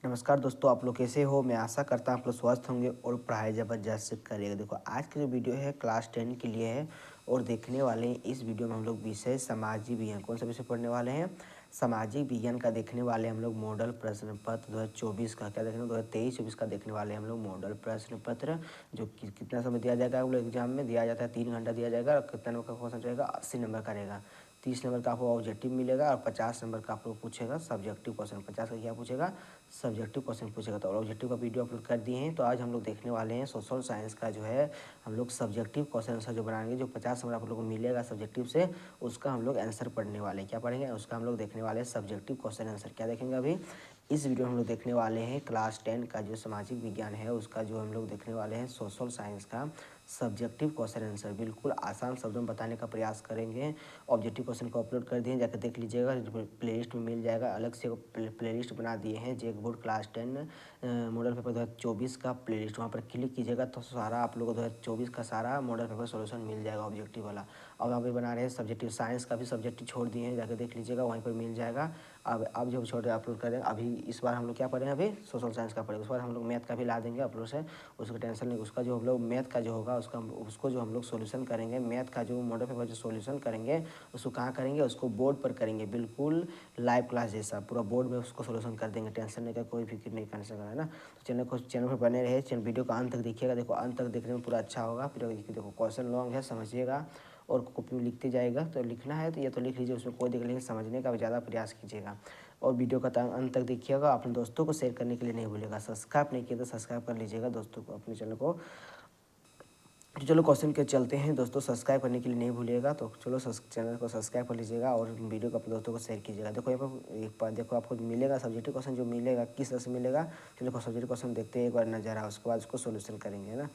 नमस्कार दोस्तों, आप लोग कैसे हो। मैं आशा करता हूँ आप लोग स्वस्थ होंगे और पढ़ाई ज़बरदस्त से करिएगा। देखो, आज की जो वीडियो है क्लास 10 के लिए है और देखने वाले हैं इस वीडियो में हम लोग विषय सामाजिक विज्ञान। कौन सा विषय पढ़ने वाले हैं? सामाजिक विज्ञान का देखने वाले हम लोग मॉडल प्रश्न पत्र 2024 का। क्या देखने? 2023-24 का देखने वाले हम लोग मॉडल प्रश्न पत्र, जो कि कितना समय दिया जाएगा हम लोग एग्जाम में दिया जाता है, 3 घंटा दिया जाएगा। और कितना नंबर का क्वेश्चन रहेगा? 80 नंबर का रहेगा। 30 नंबर का आपको ऑब्जेक्टिव मिलेगा और 50 नंबर का आप लोग पूछेगा सब्जेक्टिव क्वेश्चन। 50 का क्या पूछेगा? सब्जेक्टिव क्वेश्चन पूछेगा। तो ऑब्जेक्टिव का वीडियो अपलोड कर दिए हैं। तो आज हम लोग देखने वाले हैं सोशल साइंस का जो है हम लोग सब्जेक्टिव क्वेश्चन आंसर जो बनाएंगे, जो 50 नंबर आप लोगों को मिलेगा सब्जेक्टिव से, उसका हम लोग आंसर पढ़ने वाले हैं। क्या पढ़ेंगे? उसका हम लोग देखने वाले हैं सब्जेक्टिव क्वेश्चन आंसर। क्या देखेंगे अभी इस वीडियो में हम लोग देखने वाले हैं क्लास 10 का जो सामाजिक विज्ञान है उसका जो हम लोग देखने वाले हैं सोशल साइंस का सब्जेक्टिव क्वेश्चन आंसर। बिल्कुल आसान शब्दों में बताने का प्रयास करेंगे। ऑब्जेक्टिव क्वेश्चन को अपलोड कर दिए, जाकर देख लीजिएगा, प्लेलिस्ट में मिल जाएगा। अलग से प्लेलिस्ट बना दिए हैं, जेक बोर्ड क्लास 10 मॉडल पेपर 2024 का प्लेलिस्ट। वहाँ पर क्लिक कीजिएगा तो सारा आप लोगों को 2024 का सारा मॉडल पेपर सॉल्यूशन मिल जाएगा ऑब्जेक्टिव वाला। अब वहाँ पर बना रहे हैं सब्जेक्टिव साइंस का भी सब्जेक्टिव छोड़ दिए हैं, जाकर देख लीजिएगा, वहीं पर मिल जाएगा। अब जो छोटे अपलोड करें अभी, इस बार हम लोग क्या पढ़ें? अभी सोशल साइंस का पढ़ेंगे। उस बार हम लोग मैथ का भी ला देंगे अपलोड से, उसका टेंशन नहीं। उसका जो हम लोग मैथ का जो होगा उसको जो हम लोग सोल्यूशन करेंगे, मैथ का जो मॉडल पेपर जो सोल्यूशन करेंगे उसको कहाँ करेंगे? उसको बोर्ड पर करेंगे। बिल्कुल लाइव क्लास जैसा पूरा बोर्ड में उसको सोल्यूशन कर देंगे। टेंशन नहीं का, कोई फिक्र नहीं करने से, है ना। तो चैनल पर बने रहे, वीडियो का अंत तक देखिएगा। देखो, अंत तक देखने में पूरा अच्छा होगा। फिर देखो क्वेश्चन लॉन्ग है, समझिएगा और कॉपी में लिखते जाएगा। तो लिखना है तो ये तो लिख लीजिए, उसमें कोई दिक्कत नहीं। समझने का ज़्यादा प्रयास कीजिएगा और वीडियो का अंत तक देखिएगा। अपने दोस्तों को शेयर करने के लिए नहीं भूलिएगा। सब्सक्राइब नहीं किया तो सब्सक्राइब कर लीजिएगा दोस्तों को, अपने चैनल को। तो चलो क्वेश्चन के चलते हैं दोस्तों। सब्सक्राइब करने के लिए नहीं भूलिएगा। तो चलो चैनल को सब्सक्राइब कर लीजिएगा और वीडियो को अपने दोस्तों को शेयर कीजिएगा। देखो यहाँ पर एक बार देखो, आपको मिलेगा सब्जेक्टिव क्वेश्चन। जो मिलेगा किस तरह से मिलेगा? चलो देखो, सब्जेक्टिव क्वेश्चन देखते हैं एक बार नजर आ, उसके बाद उसको सोल्यूशन करेंगे, है ना।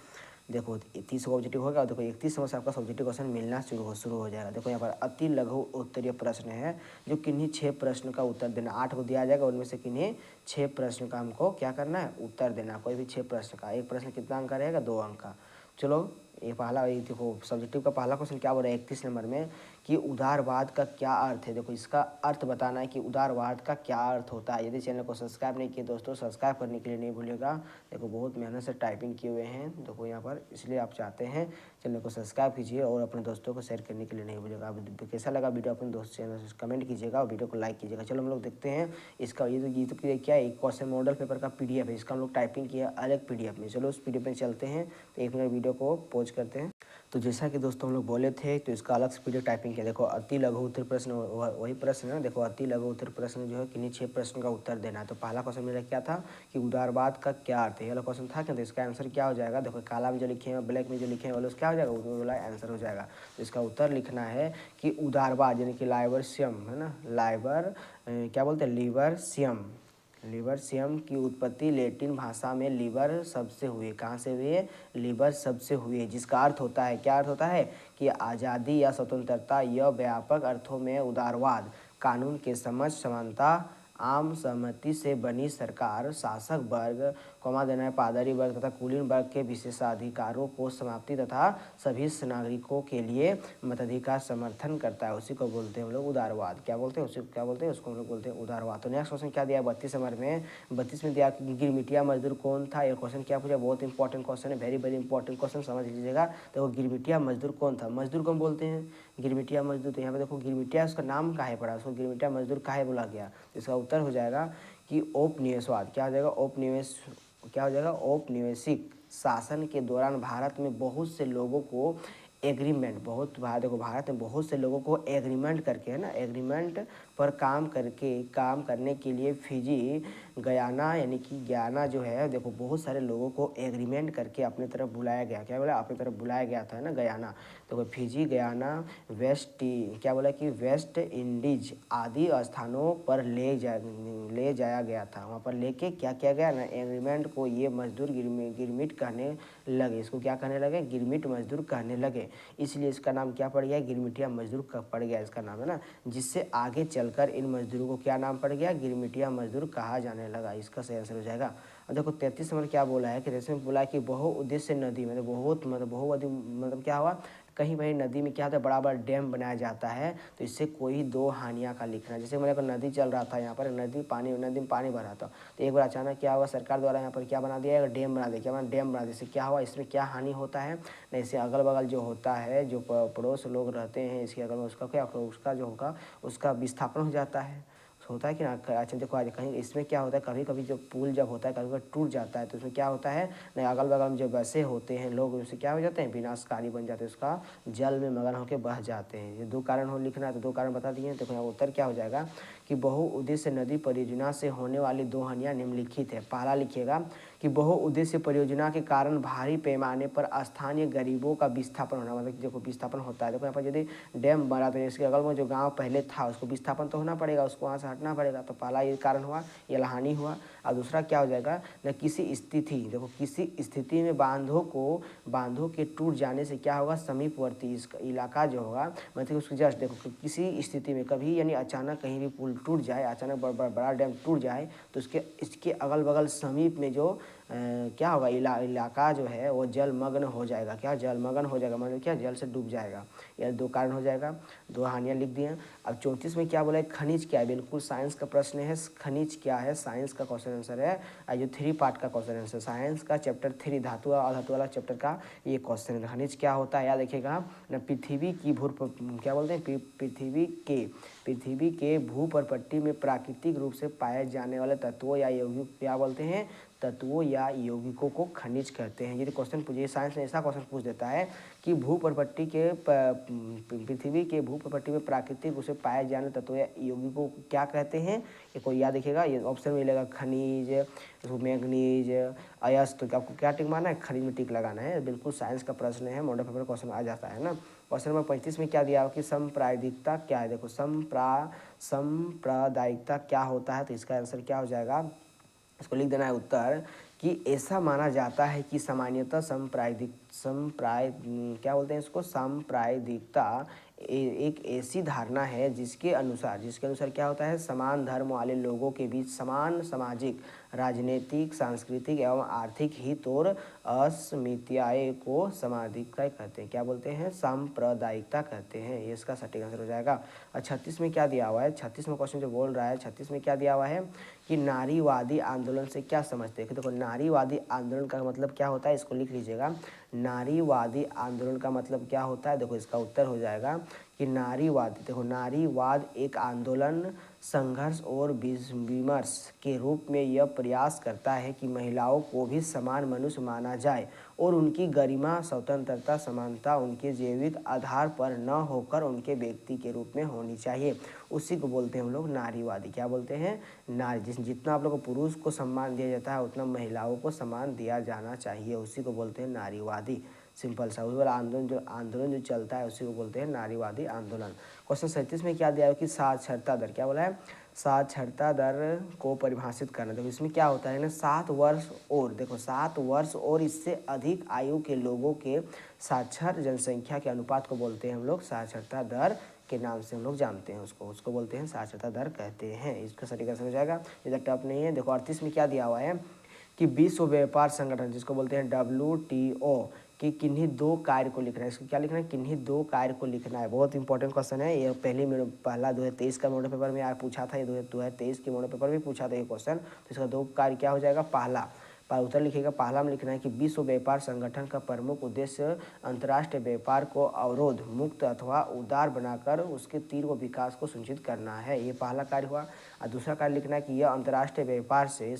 देखो 30 ऑब्जेक्टिव होगा। देखो 31 नंबर से आपका सब्जेक्टिव क्वेश्चन मिलना शुरू हो जाएगा। देखो यहाँ पर अति लघु उत्तरीय प्रश्न है, जो किन्हीं 6 प्रश्न का उत्तर देना। 8 को दिया जाएगा, उनमें से किन्हीं 6 प्रश्न का हमको क्या करना है? उत्तर देना। कोई भी 6 प्रश्न का। एक प्रश्न कितना अंक का रहेगा? 2 अंक का। चलो ये पहला, ये देखो सब्जेक्टिव का पहला क्वेश्चन क्या बोल रहा है 31 नंबर में कि उदारवाद का क्या अर्थ है। देखो इसका अर्थ बताना है कि उदारवाद का क्या अर्थ होता है। यदि चैनल को सब्सक्राइब नहीं किए दोस्तों, सब्सक्राइब करने के लिए नहीं भूलिएगा। देखो बहुत मेहनत से टाइपिंग किए हुए हैं देखो यहाँ पर, इसलिए आप चाहते हैं चैनल को सब्सक्राइब कीजिए और अपने दोस्तों को शेयर करने के लिए नहीं भूलिएगा। अब कैसा लगा वीडियो अपने दोस्त चैनल से कमेंट कीजिएगा और वीडियो को लाइक कीजिएगा। चलो हम लोग देखते हैं इसका। ये तो क्या है? एक क्वेश्चन मॉडल पेपर का PDF है, इसका हम लोग टाइपिंग किया अलग PDF में। चलो उस PDF में चलते हैं। तो 1 मिनट वीडियो को पॉज करते हैं। तो जैसा कि दोस्तों हम लोग बोले थे, तो इसका अलग से PDF टाइपिंग किया। देखो अति लघु उत्तर प्रश्न वही प्रश्न है ना। देखो अति लघु उत्तर प्रश्न जो है किन्हीं 6 प्रश्न का उत्तर देना है। तो पहला क्वेश्चन मेरा क्या था कि उदारवाद का क्या अर्थ है, ये वाला क्वेश्चन था क्या। तो इसका आंसर क्या हो जाएगा? देखो काला में जो लिखे हैं, ब्लैक में जो लिखे हैं वाले, क्या हो जाएगा? वो वाला आंसर हो जाएगा। तो इसका उत्तर लिखना है कि उदारवाद यानी कि लाइबर्सियम, है ना, क्या बोलते हैं? लिबर्सियम की उत्पत्ति लैटिन भाषा में लिबर शब्द से हुई। कहाँ से हुई है? लिबर शब्द से हुई है, जिसका अर्थ होता है, क्या अर्थ होता है? कि आज़ादी या स्वतंत्रता। यह व्यापक अर्थों में उदारवाद, कानून के समझ, समानता, आम सहमति से बनी सरकार, शासक वर्ग, कौमा देना है पादरी वर्ग तथा कुलीन वर्ग के विशेषाधिकारों को समाप्ति तथा सभी नागरिकों के लिए मताधिकार समर्थन करता है। उसी को बोलते हैं हम लोग उदारवाद। क्या बोलते हैं? उसी को क्या बोलते हैं? उसको हम लोग बोलते हैं उदारवाद। तो नेक्स्ट क्वेश्चन क्या दिया 32 नंबर में? 32 में दिया कि गिरमिटिया मजदूर कौन था। ये क्वेश्चन क्या पूछा? बहुत इंपॉर्टेंट क्वेश्चन है, वेरी वेरी इंपॉर्टेंट क्वेश्चन, समझ लीजिएगा। तो गिरमिटिया मजदूर कौन था? मजदूर कौन बोलते हैं? गिरमिटिया मजदूर। तो यहाँ पे देखो गिरमिटिया उसका नाम काहे पड़ा, उसको गिरमिटिया मजदूर काहे बोला गया? इसका उत्तर हो जाएगा कि औपनिवेशवाद। क्या हो जाएगा? क्या हो जाएगा? औपनिवेशिक शासन के दौरान भारत में बहुत से लोगों को एग्रीमेंट, देखो भारत में बहुत से लोगों को एग्रीमेंट करके, है ना, एग्रीमेंट पर काम करने के लिए फिजी गयाना यानी कि गयाना जो है, देखो बहुत सारे लोगों को एग्रीमेंट करके अपने तरफ बुलाया गया। क्या बोला? अपनी तरफ बुलाया गया था, है ना, गयाना। तो फिजी, गयाना, क्या बोला कि वेस्ट इंडीज आदि स्थानों पर ले जाया गया था। वहाँ पर लेके क्या किया गया ना, एग्रीमेंट को ये मजदूर गिरमिट कहने लगे। इसको क्या कहने लगे? गिरमिट मजदूर कहने लगे। इसलिए इसका नाम क्या पड़ गया? गिरमिटिया मजदूर का पड़ गया इसका नाम, है ना। जिससे आगे चलकर इन मजदूरों को क्या नाम पड़ गया? गिरमिटिया मजदूर कहा जाने लगा। इसका सही आंसर हो जाएगा। और देखो 33 नंबर क्या बोला है कि जैसे बोला कि बहुउद्देश्य नदी, मतलब बहुत, मतलब बहुअधि, मतलब क्या हुआ? कहीं वहीं नदी में क्या होता है, बड़ा बड़ा डैम बनाया जाता है, तो इससे कोई दो हानियाँ का लिखना। जैसे मेरे को नदी चल रहा था, यहाँ पर नदी में पानी भरा था, तो एक बार अचानक क्या हुआ, सरकार द्वारा यहाँ पर क्या बना दिया, डैम बना दिया। क्या बना, डैम बना दिया। इससे क्या हुआ, इसमें क्या हानि होता है नहीं, इससे अगल बगल जो होता है, जो पड़ोस लोग रहते हैं इसके अगल में, उसका क्या, उसका जो होगा उसका विस्थापन हो जाता है, होता है कि ना। अच्छा देखो, आज कहीं इसमें क्या होता है, कभी कभी जो पुल जब होता है कभी कभी टूट जाता है, तो उसमें क्या होता है नहीं, अगल बगल में जो बसे होते हैं लोग, उससे क्या हो जाते हैं, विनाशकारी बन जाते हैं, उसका जल में मगन होकर बह जाते हैं। ये दो कारण हो लिखना है, तो दो कारण बता दिए। देखो यहाँ उत्तर क्या हो जाएगा कि बहुउद्देश्य नदी परियोजना से होने वाली दो हानियाँ निम्नलिखित है। पहला लिखिएगा कि बहुउद्देश्य परियोजना के कारण भारी पैमाने पर स्थानीय गरीबों का विस्थापन होना, मतलब देखो विस्थापन होता है। देखो यहाँ पर यदि डैम बना तो इसके अगल में जो गांव पहले था उसको विस्थापन तो होना पड़ेगा, उसको वहाँ से हटना पड़ेगा, तो पहला ये कारण हुआ, ये हानि हुआ। और दूसरा क्या हो जाएगा न, किसी स्थिति, देखो किसी स्थिति में बांधों के टूट जाने से क्या होगा, समीपवर्ती इसका इलाका जो होगा, मतलब उसकी जस्ट देखो किसी स्थिति में कभी यानी अचानक कहीं भी पुल टूट जाए, अचानक बड़ा डैम टूट जाए, तो इसके अगल बगल समीप में जो क्या होगा, इलाका जो है वो जलमग्न हो जाएगा। क्या जलमग्न हो जाएगा, मतलब क्या, जल से डूब जाएगा। यह दो कारण हो जाएगा, दो हानियाँ लिख दिए। अब 34 में क्या बोला है, खनिज क्या है, बिल्कुल साइंस का प्रश्न है, खनिज क्या है, साइंस का क्वेश्चन आंसर है। जो 3 पार्ट का क्वेश्चन आंसर, साइंस का चैप्टर 3 धातु और अधातु वाला चैप्टर का ये क्वेश्चन है। खनिज क्या होता है याद रखिएगा न, पृथ्वी की क्या बोलते हैं, पृथ्वी के भूपर्पट्टी में प्राकृतिक रूप से पाए जाने वाले तत्वों या यौगिक क्या बोलते हैं, तत्वों या यौगिकों को खनिज कहते हैं। यदि क्वेश्चन पूछिए, साइंस में ऐसा क्वेश्चन पूछ देता है कि पृथ्वी के भूपर्पट्टी में प्राकृतिक रूप से पाए जाने तत्वों या यौगिकों को क्या कहते हैं, ये कोई याद रखिएगा। ये ऑप्शन में मिलेगा खनिज, मैग्नीज, अयस्क, तो आपको क्या टिक मारना है, खनिज में टिक लगाना है। बिल्कुल साइंस का प्रश्न है, मॉडल पेपर क्वेश्चन आ जाता है ना। क्वेश्चन नंबर 35 में क्या दिया हो कि सांप्रदायिकता क्या है। देखो सांप्रदायिकता क्या होता है, तो इसका आंसर क्या हो जाएगा, इसको लिख देना है उत्तर कि ऐसा माना जाता है कि सामान्यतः क्या बोलते हैं इसको, सांप्रदायिकता एक ऐसी धारणा है जिसके अनुसार क्या होता है, समान धर्म वाले लोगों के बीच समान सामाजिक, राजनीतिक, सांस्कृतिक एवं आर्थिक हित और अस्मिताएं को सामाजिकता कहते हैं। क्या बोलते हैं, सांप्रदायिकता कहते हैं। ये इसका सटीक आंसर हो जाएगा। और 36 में क्या दिया हुआ है, 36 में क्वेश्चन जो बोल रहा है, 36 में क्या दिया हुआ है कि नारीवादी आंदोलन से क्या समझते हैं। देखो नारीवादी आंदोलन का मतलब क्या होता है, इसको लिख लीजिएगा। नारीवादी आंदोलन का मतलब क्या होता है, देखो इसका उत्तर हो जाएगा कि नारीवाद एक आंदोलन, संघर्ष और विमर्श के रूप में यह प्रयास करता है कि महिलाओं को भी समान मनुष्य माना जाए और उनकी गरिमा, स्वतंत्रता, समानता उनके जैविक आधार पर न होकर उनके व्यक्ति के रूप में होनी चाहिए। उसी को बोलते हैं हम लोग नारीवादी। क्या बोलते हैं, नारी। जितना आप लोग को पुरुष को सम्मान दिया जाता है उतना महिलाओं को सम्मान दिया जाना चाहिए, उसी को बोलते हैं नारीवादी। सिंपल सा, उस वाला आंदोलन जो चलता है उसी को बोलते हैं नारीवादी आंदोलन। क्वेश्चन 37 में क्या दिया है कि साक्षरता दर, क्या बोला है, साक्षरता दर को परिभाषित करना। देखो इसमें क्या होता है ना, 7 वर्ष और, देखो 7 वर्ष और इससे अधिक आयु के लोगों के साक्षर जनसंख्या के अनुपात को बोलते हैं हम लोग साक्षरता दर के नाम से हम लोग जानते हैं उसको बोलते हैं साक्षरता दर कहते हैं। इसका सटीक आंसर हो जाएगा, इधर टफ नहीं है। देखो 38 में क्या दिया हुआ है कि विश्व व्यापार संगठन जिसको बोलते हैं WTO कि किन्हीं दो कार्य को लिखना है। इसको क्या लिखना है, किन्हीं दो कार्य को लिखना है। बहुत इंपॉर्टेंट क्वेश्चन है ये, पहला 2023 का मॉडल पेपर में पूछा था, ये 2023 के मॉडल पेपर में पूछा था ये क्वेश्चन। तो इसका दो कार्य क्या हो जाएगा, पहला उत्तर लिखिएगा, पहला में लिखना है कि विश्व व्यापार संगठन का प्रमुख उद्देश्य अंतर्राष्ट्रीय व्यापार को अवरोध मुक्त अथवा उदार बनाकर उसके तीव्र विकास को सुनिश्चित करना है, ये पहला कार्य हुआ। और दूसरा कार्य लिखना है कि यह अंतर्राष्ट्रीय व्यापार से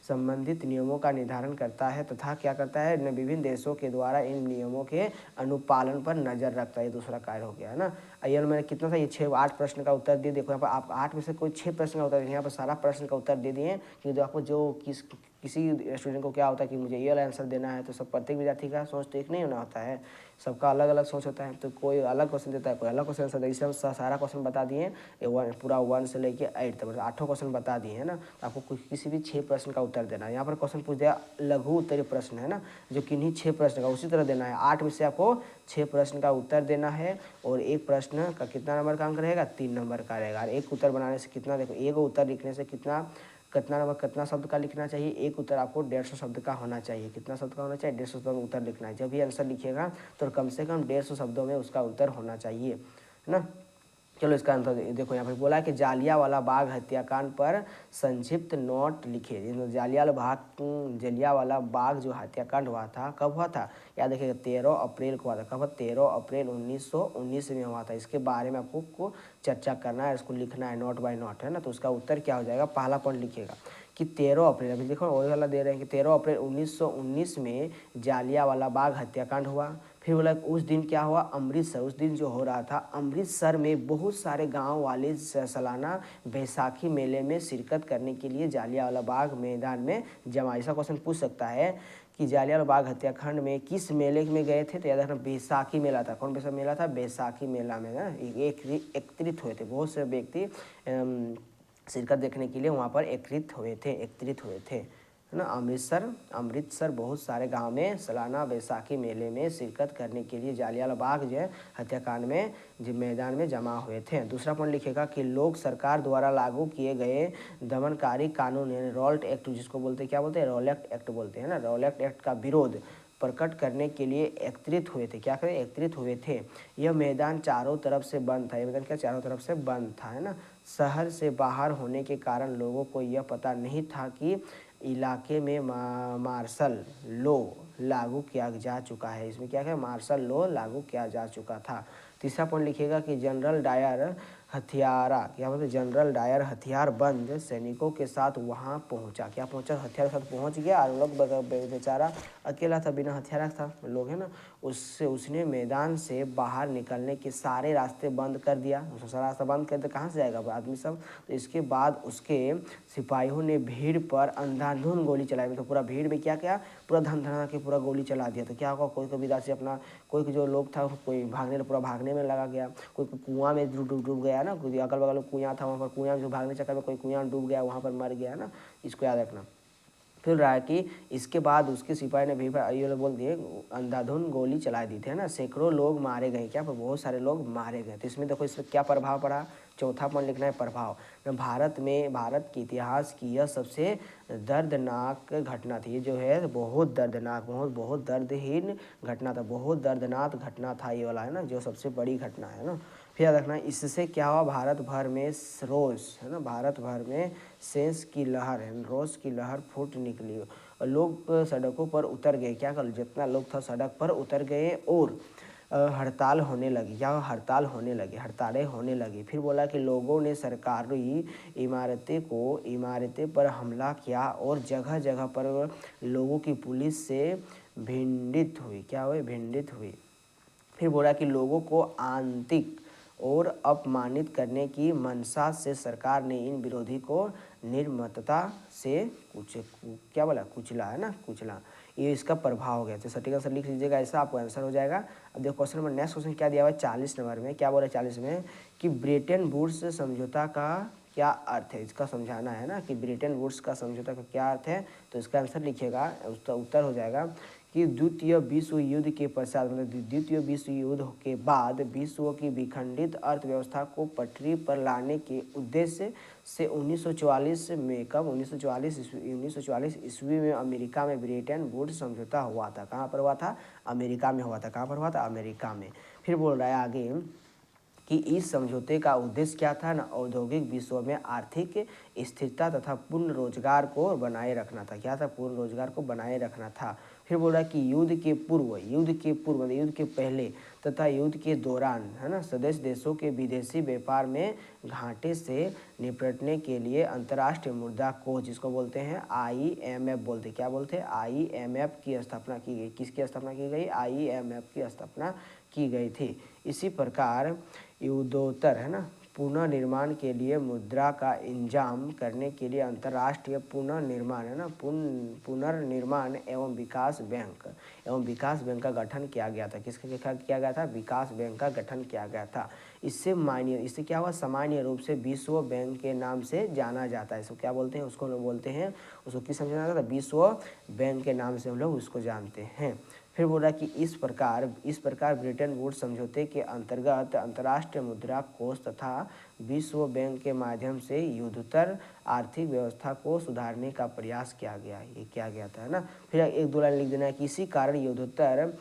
संबंधित नियमों का निर्धारण करता है तथा क्या करता है, विभिन्न देशों के द्वारा इन नियमों के अनुपालन पर नजर रखता है। ये दूसरा कार्य हो गया है ना। ये मैंने कितना था, ये 8 प्रश्न का उत्तर दिए। देखो यहाँ पर आप 8 में से कोई 6 प्रश्न का उत्तर दिए, यहाँ पर सारा प्रश्न का उत्तर दे दिए। क्योंकि आपको किसी स्टूडेंट को क्या होता है कि मुझे ये वाला आंसर देना है, तो सब प्रत्येक विद्यार्थी का सोच तो एक नहीं होना होता है, सबका अलग अलग सोच होता है। तो कोई अलग क्वेश्चन देता है, कोई अलग क्वेश्चन आंसर देता है। इसलिए हम सारा क्वेश्चन बता दिए, पूरा 1 से लेके 8 तक, मतलब 8 क्वेश्चन बता दिए है ना। तो आपको किसी भी 6 प्रश्न का उत्तर देना है। यहाँ पर क्वेश्चन पूछ दिया लघु उत्तरीय प्रश्न है ना, जो किन्हीं 6 प्रश्न का उसी तरह देना है। 8 में से आपको 6 प्रश्न का उत्तर देना है और एक प्रश्न का कितना नंबर का अंक रहेगा, 3 नंबर का रहेगा। एक उत्तर बनाने से कितना, देखो एक उत्तर लिखने से कितना कितना नंबर कितना शब्द का लिखना चाहिए, एक उत्तर आपको 150 शब्द का होना चाहिए। कितना शब्द का होना चाहिए, 150 शब्द में उत्तर लिखना है। जब भी आंसर लिखिएगा तो कम से कम 150 शब्दों में उसका उत्तर होना चाहिए, है ना। चलो इसका आंसर देखो, यहाँ पर बोला कि जालियांवाला बाग हत्याकांड पर संक्षिप्त नोट लिखे। जालियांवाला बाग जो हत्याकांड हुआ था कब हुआ था, याद रखिएगा 13 अप्रैल को हुआ था। कब हुआ, 13 अप्रैल 1919 में हुआ था। इसके बारे में आपको चर्चा करना है, इसको लिखना है नोट बाय नोट, है ना। तो उसका उत्तर क्या हो जाएगा, पहला पॉइंट लिखिएगा कि 13 अप्रैल, अभी देखो वही वाला दे रहे हैं कि 13 अप्रैल 1919 में जालियांवाला बाग हत्याकांड हुआ। फिर बोला उस दिन क्या हुआ, अमृतसर, उस दिन जो हो रहा था अमृतसर में बहुत सारे गांव वाले सालाना बैसाखी मेले में शिरकत करने के लिए जालियांवाला बाग मैदान में जमा। ऐसा क्वेश्चन पूछ सकता है कि जालियांवाला बाग हत्याकांड में किस मेले में गए थे, तो याद रखना बैसाखी मेला था। कौन सा मेला था, बैसाखी मेला में ना एकत्रित हुए थे बहुत से व्यक्ति शिरकत देखने के लिए वहाँ पर एकत्रित हुए थे, है ना। अमृतसर बहुत सारे गांव में सालाना बैसाखी मेले में शिरकत करने के लिए जालियांवाला बाग जो है हत्याकांड में जो मैदान में जमा हुए थे। दूसरा पॉइंट लिखेगा कि लोक सरकार द्वारा लागू किए गए दमनकारी कानून यानी रॉल्ट एक्ट, जिसको बोलते हैं क्या बोलते हैं, रॉलेट एक्ट बोलते हैं ना, रॉलेट एक्ट का विरोध प्रकट करने के लिए एकत्रित हुए थे। क्या करें, एकत्रित हुए थे। यह मैदान चारों तरफ से बंद था, यह मैदान क्या चारों तरफ से बंद था, है ना। शहर से बाहर होने के कारण लोगों को यह पता नहीं था कि इलाके में मार्शल लॉ लागू किया जा चुका है। इसमें क्या है, मार्शल लॉ लागू किया जा चुका था। तीसरा पॉइंट लिखिएगा कि जनरल डायर क्या बोलते, जनरल डायर हथियारबंद सैनिकों के साथ वहां पहुंचा। क्या पहुंचा, हथियार के साथ पहुंच गया और लोग बेचारा अकेला था, बिना हथियार था लोग, है ना। उसने मैदान से बाहर निकलने के सारे रास्ते बंद कर दिया। सारा रास्ता बंद कर दिया, कहाँ से जाएगा आदमी सब। तो इसके बाद उसके सिपाहियों ने भीड़ पर अंधाधुंध गोली चलाई। तो पूरा भीड़ में क्या क्या, पूरा धन के पूरा गोली चला दिया। तो क्या होगा, कोई कबीरा से अपना कोई जो लोग था कोई भागने में लगा गया, कोई कुआं में डूब गया ना, कोई अगल बगल में कुआं था, वहाँ पर कुआं में भागने चक्कर में कोई कुआं में डूब गया, वहाँ पर मर गया ना। इसको याद रखना। फिर रहा कि इसके बाद उसके सिपाही ने भी ये बोल दिए अंधाधुंध गोली चला दी थी, है ना। सैकड़ों लोग मारे गए, क्या बहुत सारे लोग मारे गए। तो इसमें देखो इसमें क्या प्रभाव पड़ा, चौथा पॉइंट लिखना है प्रभाव। भारत के इतिहास की यह सबसे दर्दनाक घटना थी। ये जो है बहुत दर्दनाक, बहुत दर्दहीन घटना था, बहुत दर्दनाक घटना था ये वाला, है ना, जो सबसे बड़ी घटना है ना। फिर याद रखना इससे क्या हुआ, भारत भर में रोष, है ना, भारत भर में सेंस की लहर है, रोष की लहर फूट निकली और लोग सड़कों पर उतर गए। क्या कर, जितना लोग था सड़क पर उतर गए और हड़तालें होने लगी। फिर बोला कि लोगों ने सरकारी इमारतें पर हमला किया और जगह जगह पर लोगों की पुलिस से भिंडित हुई। फिर बोला कि लोगों को आंतरिक और अपमानित करने की मंशा से सरकार ने इन विरोधी को निर्ममता से कुचला, है ना, कुचला। ये इसका प्रभाव हो गया। तो सटीक आंसर लिख लीजिएगा, ऐसा आपको आंसर हो जाएगा। अब देखो क्वेश्चन नंबर, नेक्स्ट क्वेश्चन क्या दिया हुआ है 40 नंबर में, क्या बोला 40 में कि ब्रेटन वुड्स समझौता का क्या अर्थ है। इसका समझाना है ना कि ब्रेटन वुड्स का समझौता का क्या अर्थ है। तो इसका आंसर लिखिएगा, उसका उत्तर हो जाएगा कि द्वितीय विश्व युद्ध के पश्चात, मतलब द्वितीय विश्व युद्ध के बाद विश्व की विखंडित अर्थव्यवस्था को पटरी पर लाने के उद्देश्य से 1944 में, कब 1944 ईस्वी में अमेरिका में ब्रेटन वुड्स समझौता हुआ था। कहाँ पर हुआ था, अमेरिका में हुआ था। कहाँ पर हुआ था, अमेरिका में। फिर बोल रहा है आगे कि इस समझौते का उद्देश्य क्या था ना, औद्योगिक विश्व में आर्थिक स्थिरता तथा पूर्ण रोजगार को बनाए रखना था। क्या था, पूर्ण रोजगार को बनाए रखना था। फिर बोल रहा है कि युद्ध के पूर्व, युद्ध के पहले तथा युद्ध के दौरान, है ना, सदस्य देशों के विदेशी व्यापार में घाटे से निपटने के लिए अंतर्राष्ट्रीय मुद्रा कोष, जिसको बोलते हैं IMF बोलते, क्या बोलते हैं, IMF की स्थापना की गई। किसकी स्थापना की गई, IMF की स्थापना की गई थी। इसी प्रकार युद्धोत्तर, है ना, पुनर्निर्माण के लिए मुद्रा का इंतजाम करने के लिए अंतर्राष्ट्रीय पुनर्निर्माण, है ना, पुनर्निर्माण एवं विकास बैंक का गठन किया गया था। किसके किया गया था, विकास बैंक का गठन किया गया था। इससे क्या हुआ, सामान्य रूप से विश्व बैंक के नाम से जाना जाता है। इसको क्या बोलते हैं, उसको लोग बोलते हैं, उसको किस समझा जाता है, विश्व बैंक के नाम से हम लोग उसको जानते हैं। फिर बोल रहा है कि इस प्रकार ब्रिटेन वुड्स समझौते के अंतर्गत अंतर्राष्ट्रीय मुद्रा कोष तथा विश्व बैंक के माध्यम से युद्धोत्तर आर्थिक व्यवस्था को सुधारने का प्रयास किया गया। ये किया गया था, है ना। फिर एक दो लाइन लिख देना है कि इसी कारण युद्धोत्तर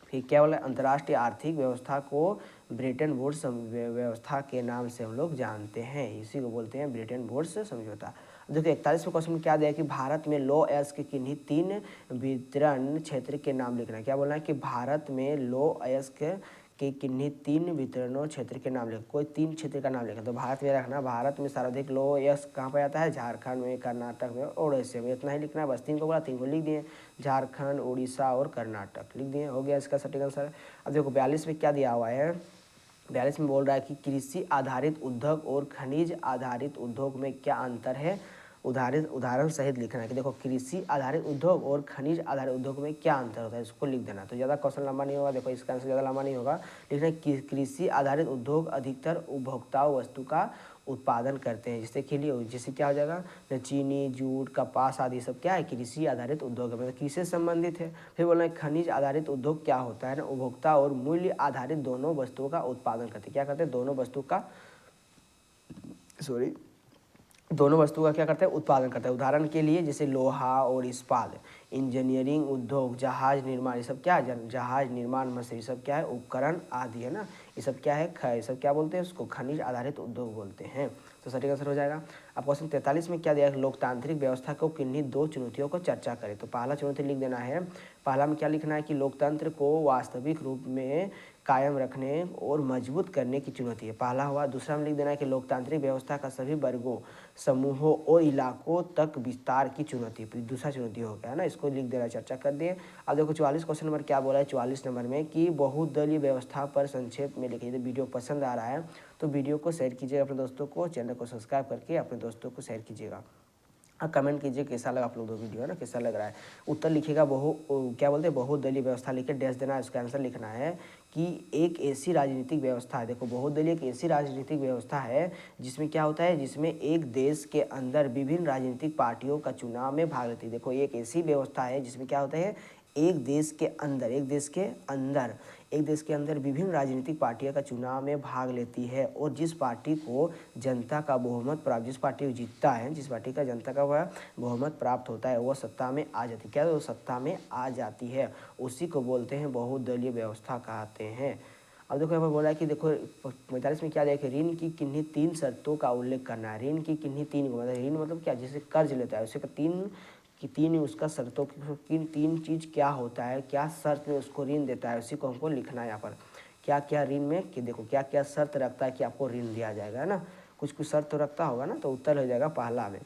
फिर क्या बोला, अंतर्राष्ट्रीय आर्थिक व्यवस्था को ब्रेटन वुड्स व्यवस्था के नाम से हम लोग जानते हैं। इसी को बोलते हैं ब्रेटन वुड्स समझौता। देखो 41वें क्वेश्चन में क्या दिया कि भारत में लो अयस्क के किन्हीं 3 वितरण क्षेत्र के नाम लिखना है। क्या बोलना है कि भारत में लो अयस्क के किन्हीं 3 वितरणों क्षेत्र के नाम लिख, कोई 3 क्षेत्र का नाम लिखा। तो भारत में रखना, भारत में सर्वाधिक लो अयस्क कहाँ पर आता है, झारखंड में, कर्नाटक में और उड़ीसा में। इतना ही लिखना है बस। 3 को बोला, 3 को लिख दिए, झारखंड, उड़ीसा और कर्नाटक लिख दिए, हो गया इसका सटीक आंसर। अब देखो 42 में क्या दिया हुआ है, 42 में बोल रहा है कि कृषि आधारित उद्योग और खनिज आधारित उद्योग में क्या अंतर है। उदाहरण सहित लिखना है कि देखो कृषि आधारित उद्योग और खनिज आधारित उद्योग में क्या अंतर होता है, इसको लिख देना। तो ज़्यादा क्वेश्चन लंबा नहीं होगा, देखो इसका आंसर ज़्यादा लंबा नहीं होगा। लिखना है कि कृषि आधारित उद्योग अधिकतर उपभोक्ताओं वस्तु का उत्पादन करते हैं, जिससे के लिए जैसे क्या हो जाएगा, चीनी, जूट, कपास आदि सब क्या है, कृषि आधारित उद्योग है, मतलब कृषि से संबंधित है। फिर बोलना है खनिज आधारित उद्योग क्या होता है ना, उपभोक्ता और मूल्य आधारित दोनों वस्तुओं का उत्पादन करते हैं। क्या करते हैं, दोनों वस्तुओं का क्या करते हैं, उत्पादन करते हैं। उदाहरण के लिए जैसे लोहा और इस्पात, इंजीनियरिंग उद्योग, जहाज निर्माण, ये सब क्या है, जहाज निर्माण मशीन, ये सब क्या है, उपकरण आदि, है ना। ये सब क्या है, ये सब क्या बोलते हैं, उसको खनिज आधारित उद्योग बोलते हैं। तो सटीक आंसर हो जाएगा। अब क्वेश्चन 43 में क्या दिया, लोकतांत्रिक व्यवस्था को किन्हीं 2 चुनौतियों को चर्चा करें। तो पहला चुनौती लिख देना है, पहला में क्या लिखना है कि लोकतंत्र को वास्तविक रूप में कायम रखने और मजबूत करने की चुनौती है, पहला हुआ। दूसरा में लिख देना है कि लोकतांत्रिक व्यवस्था का सभी वर्गों, समूहों और इलाकों तक विस्तार की चुनौती, दूसरा चुनौती हो गया, है ना। इसको लिख देना, चर्चा कर दिए। अब देखो 44 क्वेश्चन नंबर क्या बोला है, 44 नंबर में कि बहुदलीय व्यवस्था पर संक्षेप में लिखिए। वीडियो पसंद आ रहा है तो वीडियो को शेयर कीजिएगा अपने दोस्तों को, चैनल को सब्सक्राइब करके अपने दोस्तों को शेयर कीजिएगा। कमेंट कीजिए कैसा लगा आप लोग दो वीडियो, है ना, कैसा लग रहा है। उत्तर लिखिएगा क्या बोलते हैं, बहुदलीय व्यवस्था लिखे डैश देना है। इसका आंसर लिखना है कि एक ऐसी राजनीतिक व्यवस्था है, देखो बहुदलीय एक ऐसी राजनीतिक व्यवस्था है जिसमें क्या होता है, जिसमें एक देश के अंदर विभिन्न राजनीतिक पार्टियों का चुनाव में भाग लेती है। देखो एक ऐसी व्यवस्था है जिसमें क्या होता है, एक देश के अंदर विभिन्न राजनीतिक पार्टियों का चुनाव में भाग लेती है, और जिस पार्टी को जनता का बहुमत प्राप्त, जिस पार्टी को जीतता है, जिस पार्टी का जनता का वह बहुमत प्राप्त होता है, वह सत्ता में आ जाती है। क्या वो सत्ता में आ जाती है, उसी को बोलते हैं बहुदलीय व्यवस्था कहते हैं। अब देखो यहाँ पर बोला है कि देखो 45 में क्या देखे, ऋण की किन्हीं 3 शर्तों का उल्लेख करना है। ऋण की किन्हीं 3 को, मतलब ऋण मतलब क्या, जैसे कर्ज लेता है उसे तीन उसका शर्तों की 3 चीज़ क्या होता है, क्या शर्त में उसको ऋण देता है, उसी को हमको लिखना है यहाँ पर। क्या क्या ऋण में कि देखो क्या क्या शर्त रखता है कि आपको ऋण दिया जाएगा, है ना। कुछ शर्त तो रखता होगा ना। तो उत्तर हो जाएगा पहला में।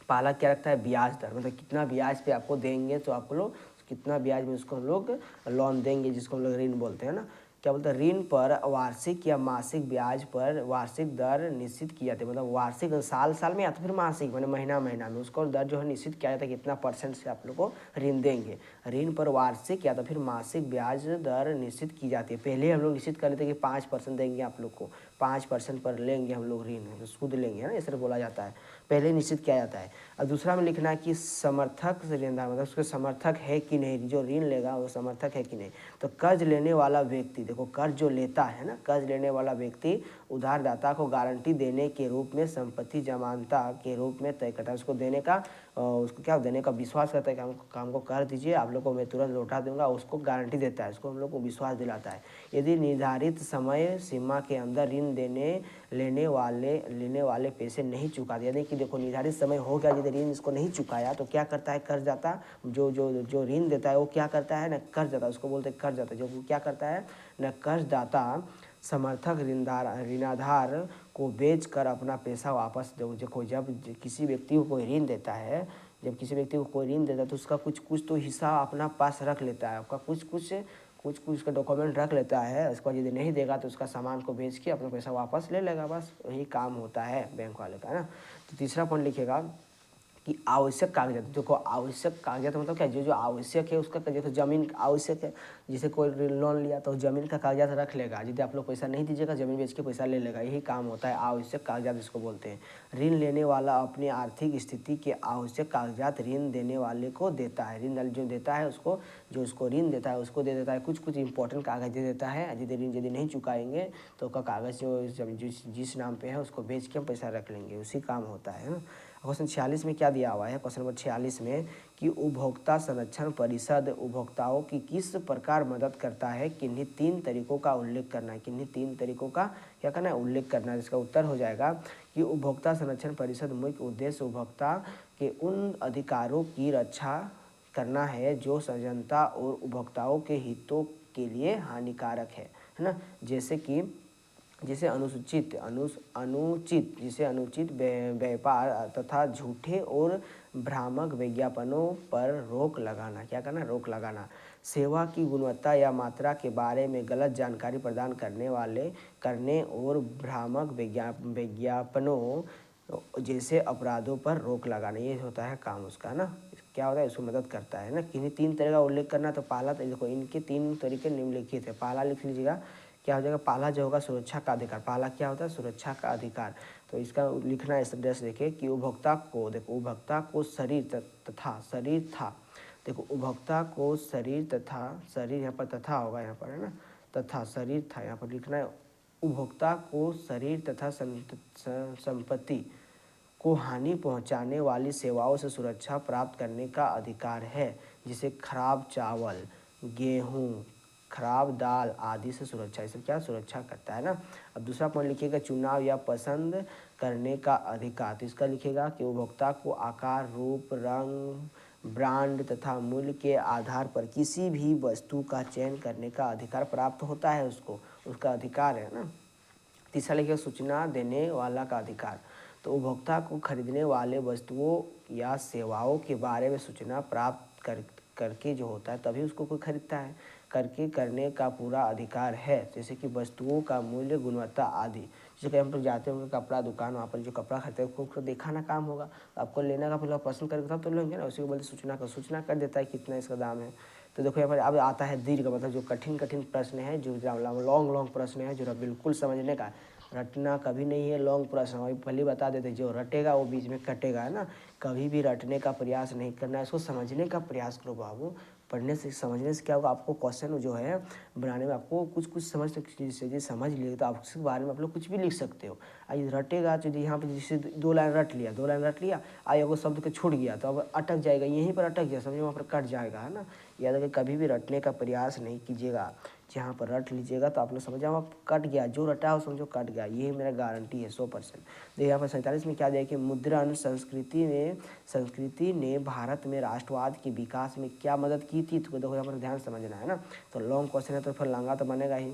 पहला क्या रखता है, ब्याज दर, मतलब कितना ब्याज पे आपको देंगे, तो आपको लोग कितना ब्याज में उसको हम लोग लोन देंगे, जिसको हम लोग ऋण बोलते हैं ना। क्या बोलते हैं, ऋण पर वार्षिक या मासिक ब्याज पर वार्षिक दर निश्चित की जाती है, मतलब वार्षिक साल में या तो फिर मासिक मैंने महीना में उसको दर जो है निश्चित किया जाता है, कितना % से आप लोग को ऋण देंगे। ऋण पर वार्षिक या तो फिर मासिक ब्याज दर निश्चित की जाती है। पहले हम लोग निश्चित कर लेते हैं कि 5% देंगे आप लोग को, 5% पर लेंगे हम लोग ऋण, सूद लेंगे, है ना, ऐसे बोला जाता है, पहले निश्चित किया जाता है। और दूसरा में लिखना है कि समर्थक ऋणदार, मतलब उसके समर्थक है कि नहीं, जो ऋण लेगा वो समर्थक है कि नहीं। तो कर्ज लेने वाला व्यक्ति, देखो कर्ज जो लेता है ना, कर्ज लेने वाला व्यक्ति उधारदाता को गारंटी देने के रूप में संपत्ति जमानता के रूप में तय करता है, उसको देने का उसको क्या देने का विश्वास करता है कि हमको कर दीजिए, आप लोग को मैं तुरंत लौटा दूंगा, उसको गारंटी देता है, उसको हम लोग को विश्वास दिलाता है। यदि निर्धारित समय सीमा के अंदर ऋण लेने वाले पैसे नहीं चुका दिया, यानी कि देखो निर्धारित समय हो गया, यदि ऋण इसको नहीं चुकाया तो क्या करता है, कर्जदाता जो ऋण देता है वो क्या करता है ना, कर्जदाता, उसको बोलते हैं कर्जदाता, जो क्या करता है ना, कर्जदाता समर्थक ऋणाधार को बेचकर अपना पैसा वापस दो। देखो जब किसी व्यक्ति को कोई ऋण देता है, तो उसका कुछ तो हिस्सा अपना पास रख लेता है, आपका कुछ उसका डॉक्यूमेंट रख लेता है। उसको यदि नहीं देगा तो उसका सामान को बेच के अपना पैसा वापस ले लेगा, बस यही काम होता है बैंक वाले का ना। तो तीसरा पॉइंट लिखेगा कि आवश्यक कागजात, देखो आवश्यक कागजात मतलब क्या, जो जो आवश्यक है उसका, जैसे जमीन आवश्यक है, जैसे कोई लोन लिया तो ज़मीन का कागजात रख लेगा, यदि आप लोग पैसा नहीं दीजिएगा ज़मीन बेच के पैसा ले लेगा, यही काम होता है आवश्यक कागजात इसको बोलते हैं। ऋण लेने वाला अपनी आर्थिक स्थिति के आवश्यक कागजात ऋण देने वाले को देता है, ऋण जो देता है उसको, जो उसको ऋण देता है उसको दे देता है, कुछ कुछ इंपॉर्टेंट कागज दे देता है, यदि ऋण यदि नहीं चुकाएंगे तो उसका कागज़ जो जिस नाम पे है उसको बेच के हम पैसा रख लेंगे, उसी काम होता है ना। क्वेश्चन 46 में क्या दिया हुआ है, क्वेश्चन नंबर 46 में कि उपभोक्ता संरक्षण परिषद उपभोक्ताओं की किस प्रकार मदद करता है, किन्हीं 3 तरीकों का उल्लेख करना है, किन्हीं 3 तरीकों का क्या करना है, उल्लेख करना है। इसका उत्तर हो जाएगा कि उपभोक्ता संरक्षण परिषद मुख्य उद्देश्य उपभोक्ता के उन अधिकारों की रक्षा करना है जो जनता और उपभोक्ताओं के हितों के लिए हानिकारक है ना, जैसे अनुचित व्यापार तथा झूठे और भ्रामक विज्ञापनों पर रोक लगाना, क्या करना, रोक लगाना। सेवा की गुणवत्ता या मात्रा के बारे में गलत जानकारी प्रदान करने और भ्रामक विज्ञापनों जैसे अपराधों पर रोक लगाना, ये होता है काम उसका ना, क्या होता है, इसको मदद करता है ना। किन्हीं 3 तरह का उल्लेख करना, तो पहला तो देखो इनके 3 तरीके निम्नलिखित है, पहला लिख लीजिएगा, क्या हो जाएगा, पहला जो होगा सुरक्षा का अधिकार, पहला क्या होता है, सुरक्षा का अधिकार। तो इसका लिखना इस तरह से देखिए कि उपभोक्ता को, देखो उपभोक्ता को शरीर था, देखो उपभोक्ता को शरीर यहाँ पर तथा होगा, यहाँ पर है ना, तथा शरीर था, यहाँ पर लिखना है, उपभोक्ता को शरीर तथा संपत्ति को हानि पहुंचाने वाली सेवाओं से सुरक्षा प्राप्त करने का अधिकार है, जिसे खराब चावल, गेहूं, खराब दाल आदि से सुरक्षा, इससे क्या सुरक्षा करता है ना। अब दूसरा पॉइंट लिखिएगा चुनाव या पसंद करने का अधिकार, तो इसका लिखिएगा कि उपभोक्ता को आकार, रूप, रंग, ब्रांड तथा मूल्य के आधार पर किसी भी वस्तु का चयन करने का अधिकार प्राप्त होता है, उसका अधिकार है ना। तीसरा लिखिएगा सूचना देने वाला का अधिकार, तो उपभोक्ता को खरीदने वाले वस्तुओं या सेवाओं के बारे में सूचना प्राप्त करके जो होता है तभी उसको कोई खरीदता है, करने का पूरा अधिकार है, जैसे कि वस्तुओं का मूल्य, गुणवत्ता आदि। जैसे कि हम लोग जाते होंगे कपड़ा दुकान, वहाँ पर जो कपड़ा खरीदते हैं उसको देखा ना काम होगा, आपको लेने का पहले पसंद करके तब तो लेंगे ना, उसी को बोलते सूचना कर देता है कितना इसका दाम है। तो देखो यहाँ पर अब आता है दीर्घ, मतलब जो कठिन प्रश्न है, जो लॉन्ग प्रश्न है, जो बिल्कुल समझने का, रटना कभी नहीं है लॉन्ग प्रश्न, अभी पहले बता देते, जो रटेगा वो बीच में कटेगा, है ना। कभी भी रटने का प्रयास नहीं करना है, इसको समझने का प्रयास करो बाबू। पढ़ने से समझने से क्या होगा, आपको क्वेश्चन जो है बनाने में आपको कुछ समझ समझ लिए तो आप उसके बारे में आप लोग कुछ भी लिख सकते हो। आज रटेगा तो यहाँ पे जैसे 2 लाइन रट लिया, आगे वो शब्द के छूट गया तो अब अटक जाएगा, यहीं पर अटक गया, समझो वहाँ पर कट जाएगा, है ना। याद रखिए कभी भी रटने का प्रयास नहीं कीजिएगा, जहाँ पर रट लीजिएगा तो आप लोग समझ जाओ कट गया, जो रटा हो समझो कट गया, यही मेरा गारंटी है 100%। तो यहाँ पर 47 में क्या दिया कि मुद्रण संस्कृति ने भारत में राष्ट्रवाद के विकास में क्या मदद की थी, तो देखो यहाँ पर ध्यान समझना है ना। तो लॉन्ग क्वेश्चन है तो फिर लंगा तो बनेगा ही।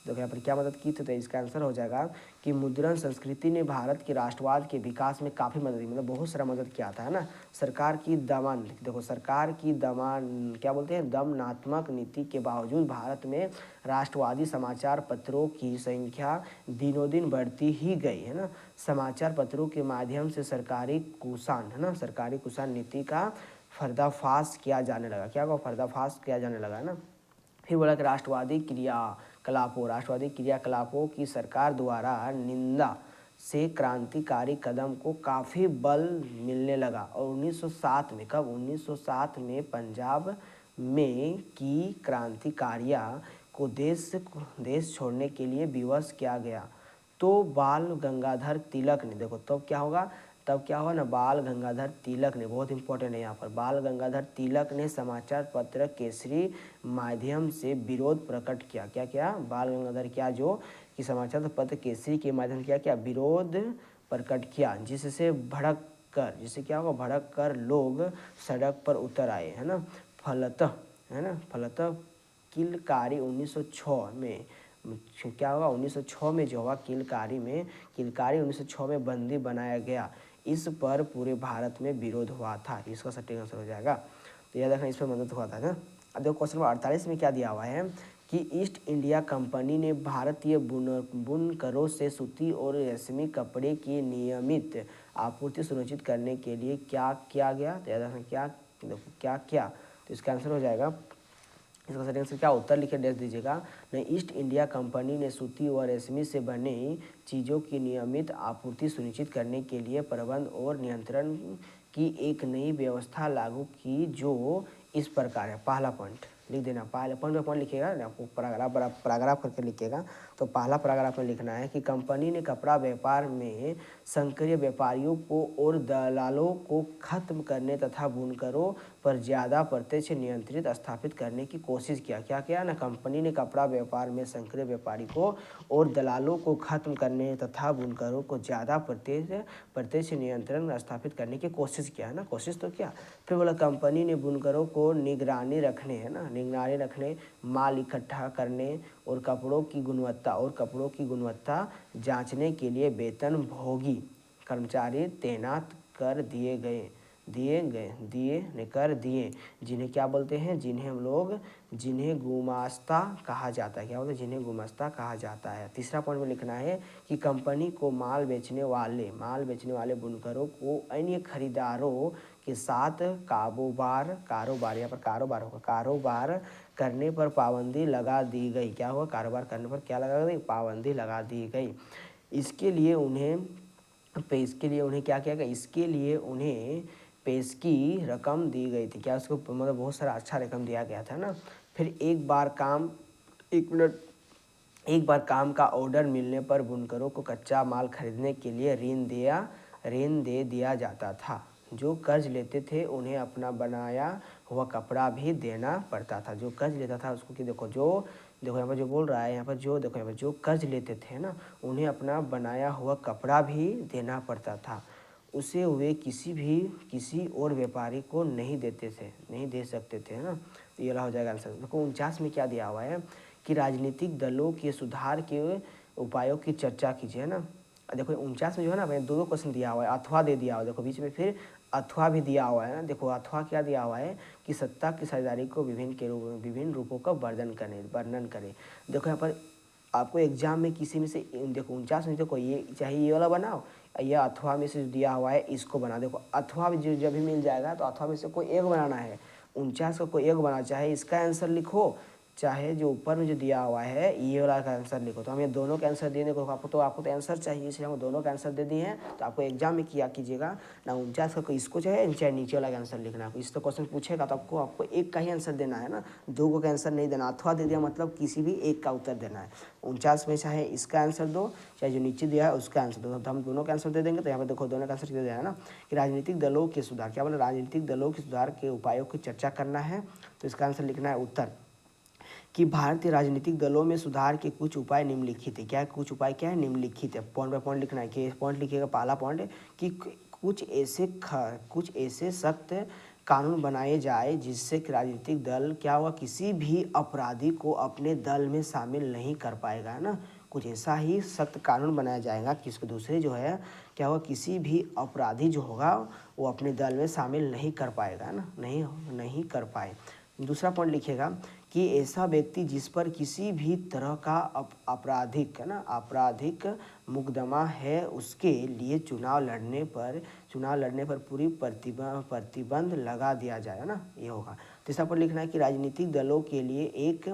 देखो यहाँ पर क्या मदद की थी, तो इसका आंसर हो जाएगा कि मुद्रण संस्कृति ने भारत के राष्ट्रवाद के विकास में काफ़ी मदद की, मतलब बहुत सारा मदद किया था, है ना। सरकार की क्या बोलते हैं, दमनात्मक नीति के बावजूद भारत में राष्ट्रवादी समाचार पत्रों की संख्या दिनों दिन बढ़ती ही गई, है ना। समाचार पत्रों के माध्यम से सरकारी कुषाण नीति का पर्दाफाश किया जाने लगा, पर्दाफाश किया जाने लगा, है ना। फिर बोला कि राष्ट्रवादी क्रियाकलापों की सरकार द्वारा निंदा से क्रांतिकारी कदम को काफ़ी बल मिलने लगा, और 1907 में, कब, 1907 में पंजाब में की क्रांतिकारियों को देश छोड़ने के लिए विवश किया गया। तो बाल गंगाधर तिलक ने, देखो तब क्या होगा ना, बाल गंगाधर तिलक ने, बहुत इंपॉर्टेंट है यहाँ पर, बाल गंगाधर तिलक ने समाचार पत्र केसरी माध्यम से विरोध प्रकट किया, क्या बाल गंगाधर क्या जो कि समाचार पत्र केसरी के माध्यम से क्या विरोध प्रकट किया, जिससे भड़क कर लोग सड़क पर उतर आए, है ना। फलतः किलकारी 1906 में क्या होगा, 1906 में जो हुआ किलकारी 1906 में बंदी बनाया गया, इस पर पूरे भारत में विरोध हुआ था, इसका सटीक आंसर हो जाएगा। तो याद रखना इस पर मदद हुआ था ना। अब देखो क्वेश्चन नंबर 48 में क्या दिया हुआ है कि ईस्ट इंडिया कंपनी ने भारतीय बुनकरों से सूती और रेशमी कपड़े की नियमित आपूर्ति सुनिश्चित करने के लिए क्या किया गया। तो याद रखना क्या, देखो क्या किया, तो इसका आंसर हो जाएगा, इसका सही आंसर क्या, उत्तर लिखे डैश दीजिएगा। नहीं, ईस्ट इंडिया कंपनी ने सूती व रेशमी से बनी चीज़ों की नियमित आपूर्ति सुनिश्चित करने के लिए प्रबंध और नियंत्रण की एक नई व्यवस्था लागू की, जो इस प्रकार है। पहला पॉइंट लिख देना, पहले पॉइंट बाय पॉइंट लिखिएगा ना, आपको पैराग्राफ करके लिखिएगा। तो पहला पैराग्राफ में लिखना है कि कंपनी ने कपड़ा व्यापार में संक्रिय व्यापारियों को और दलालों को खत्म करने तथा बुनकरों पर ज़्यादा प्रत्यक्ष नियंत्रित स्थापित करने की कोशिश किया। क्या किया ना, कंपनी ने कपड़ा व्यापार में संक्रिय व्यापारियों और दलालों को खत्म करने तथा बुनकरों को ज़्यादा प्रत्यक्ष नियंत्रण स्थापित करने की कोशिश किया है ना, कोशिश तो किया। फिर बोला कंपनी ने बुनकरों को निगरानी रखने, है ना, निगरानी रखने, माल इकट्ठा करने और कपड़ों की गुणवत्ता जांचने के लिए वेतनभोगी कर्मचारी तैनात कर दिए, जिन्हें क्या बोलते हैं, जिन्हें गुमास्ता कहा जाता है। क्या बोलते हैं, जिन्हें गुमास्ता कहा जाता है। तीसरा पॉइंट में लिखना है कि कंपनी को माल बेचने वाले बुनकरों को अन्य खरीदारों के साथ कारोबार करने पर पाबंदी लगा दी गई। क्या हुआ, कारोबार करने पर क्या लगा दी, पाबंदी लगा दी गई। इसके लिए उन्हें क्या किया गया, इसके लिए उन्हें पेश की रकम दी गई थी। क्या उसको मतलब बहुत सारा अच्छा रकम दिया गया था ना। फिर एक बार काम का ऑर्डर मिलने पर बुनकरों को कच्चा माल खरीदने के लिए ऋण दे दिया जाता था। जो कर्ज लेते थे उन्हें अपना बनाया हुआ कपड़ा भी देना पड़ता था। जो कर्ज लेता था उसको, कि देखो यहाँ पर जो बोल रहा है, यहाँ पर जो कर्ज लेते थे ना, उन्हें अपना बनाया हुआ कपड़ा भी देना पड़ता था। उसे वे किसी और व्यापारी को नहीं दे सकते थे, है ना। तो ये हो जाएगा आंसर। देखो 49 में क्या दिया हुआ है कि राजनीतिक दलों के सुधार के उपायों की चर्चा कीजिए, है ना। देखो 49 में जो है ना, दो क्वेश्चन दिया हुआ है, अथवा दे दिया हुआ है। देखो बीच में फिर अथवा भी दिया हुआ है ना। देखो अथवा क्या दिया हुआ है कि सत्ता की साझेदारी को विभिन्न रूपों का वर्णन करें। देखो यहाँ पर आपको एग्जाम में किसी में से, देखो 49 में देखो ये चाहे ये वाला बनाओ, या अथवा में से जो दिया हुआ है इसको बना। देखो अथवा जब भी मिल जाएगा तो अथवा में से कोई एक बनाना है। 49 का कोई एक बना, चाहे इसका आंसर लिखो, चाहे जो ऊपर में जो दिया हुआ है ये वाला का आंसर लिखो। तो हम ये दोनों का आंसर देने को, आपको तो आंसर चाहिए, इसलिए हम दोनों का आंसर दे दिए हैं। तो आपको एग्जाम में क्या कीजिएगा ना, 49 का इसको चाहे नीचे वाला का आंसर लिखना है। इस तो क्वेश्चन पूछेगा तो आपको एक का ही आंसर देना है ना, दो का आंसर नहीं देना। अथवा दे दिया मतलब किसी भी एक का उत्तर देना है। 49 में चाहे इसका आंसर दो, चाहे जो नीचे दिया है उसका आंसर दो। तो हम दोनों का आंसर दे देंगे। तो यहाँ पर देखो दोनों का आंसर दे दिया है ना कि राजनीतिक दलों के सुधार, क्या बोले, राजनीतिक दलों के सुधार के उपायों की चर्चा करना है। तो इसका आंसर लिखना है उत्तर, कि भारतीय राजनीतिक दलों में सुधार के कुछ उपाय निम्नलिखित है। क्या कुछ उपाय क्या है, निम्नलिखित है। पॉइंट बाय पॉइंट लिखना है। कि पॉइंट लिखिएगा, पहला पॉइंट है कि कुछ ऐसे सख्त कानून बनाए जाए जिससे कि राजनीतिक दल क्या हुआ, किसी भी अपराधी को अपने दल में शामिल नहीं कर पाएगा, है ना। कुछ ऐसा ही सख्त कानून बनाया जाएगा कि इसके दूसरे जो है क्या हुआ, किसी भी अपराधी जो होगा वो अपने दल में शामिल नहीं कर पाएगा ना, नहीं कर पाए। दूसरा पॉइंट लिखिएगा कि ऐसा व्यक्ति जिस पर किसी भी तरह का आपराधिक मुकदमा है उसके लिए चुनाव लड़ने पर पूरी प्रतिबंध लगा दिया जाए, ना, ये होगा। तीसरा पॉइंट लिखना है कि राजनीतिक दलों के लिए एक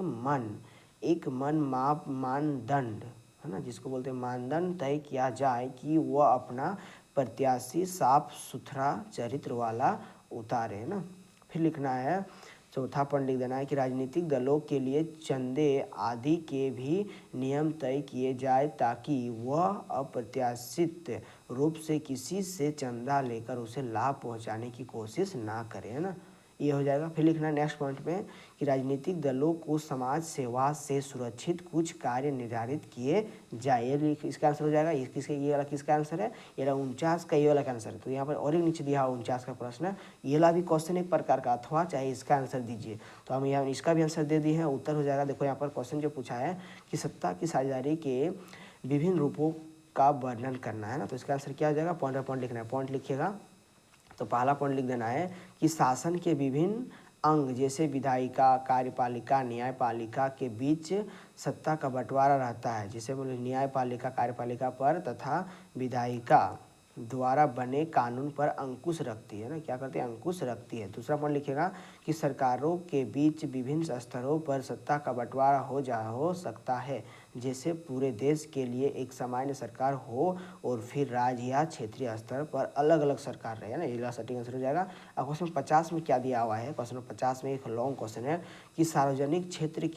मानदंड, है ना, जिसको बोलते हैं मानदंड, तय किया जाए कि वह अपना प्रत्याशी साफ सुथरा चरित्र वाला उतारे, है ना। फिर लिखना है, चौथा पॉइंट लिख देना है कि राजनीतिक दलों के लिए चंदे आदि के भी नियम तय किए जाए ताकि वह अप्रत्याशित रूप से किसी से चंदा लेकर उसे लाभ पहुंचाने की कोशिश ना करे, है ना। ये हो जाएगा। फिर लिखना नेक्स्ट पॉइंट में कि राजनीतिक दलों को समाज सेवा से सुरक्षित कुछ कार्य निर्धारित किए जाए। ये इसका आंसर हो जाएगा। ये वाला किसका आंसर है, ये वाला 49 का ये वाला का आंसर है। तो यहाँ पर और एक नीचे दिया हुआ 49 का प्रश्न, ये वाला भी क्वेश्चन एक प्रकार का, अथवा चाहे इसका आंसर दीजिए। तो हम यहाँ इसका भी आंसर दे दिए हैं, उत्तर हो जाएगा। देखो यहाँ पर क्वेश्चन जो पूछा है कि सत्ता की साझेदारी के विभिन्न रूपों का वर्णन करना है ना। तो इसका आंसर क्या हो जाएगा, पॉइंट बाय पॉइंट लिखना है। पॉइंट लिखिएगा। तो पहला पॉइंट लिख देना है कि शासन के विभिन्न अंग जैसे विधायिका, कार्यपालिका, न्यायपालिका के बीच सत्ता का बंटवारा रहता है। जैसे बोले न्यायपालिका, कार्यपालिका पर तथा विधायिका द्वारा बने कानून पर अंकुश रखती है ना, क्या करती है, अंकुश रखती है। दूसरा पॉइंट लिखेगा कि सरकारों के बीच विभिन्न स्तरों पर सत्ता का बंटवारा हो सकता है, जैसे पूरे देश के लिए एक सामान्य सरकार हो और फिर राज्य या क्षेत्रीय स्तर पर अलग अलग सरकार रहे, है ना। ये सटीक आंसर हो जाएगा। अब क्वेश्चन 50 में क्या दिया हुआ है, क्वेश्चन 50 में एक लॉन्ग क्वेश्चन है कि सार्वजनिक क्षेत्र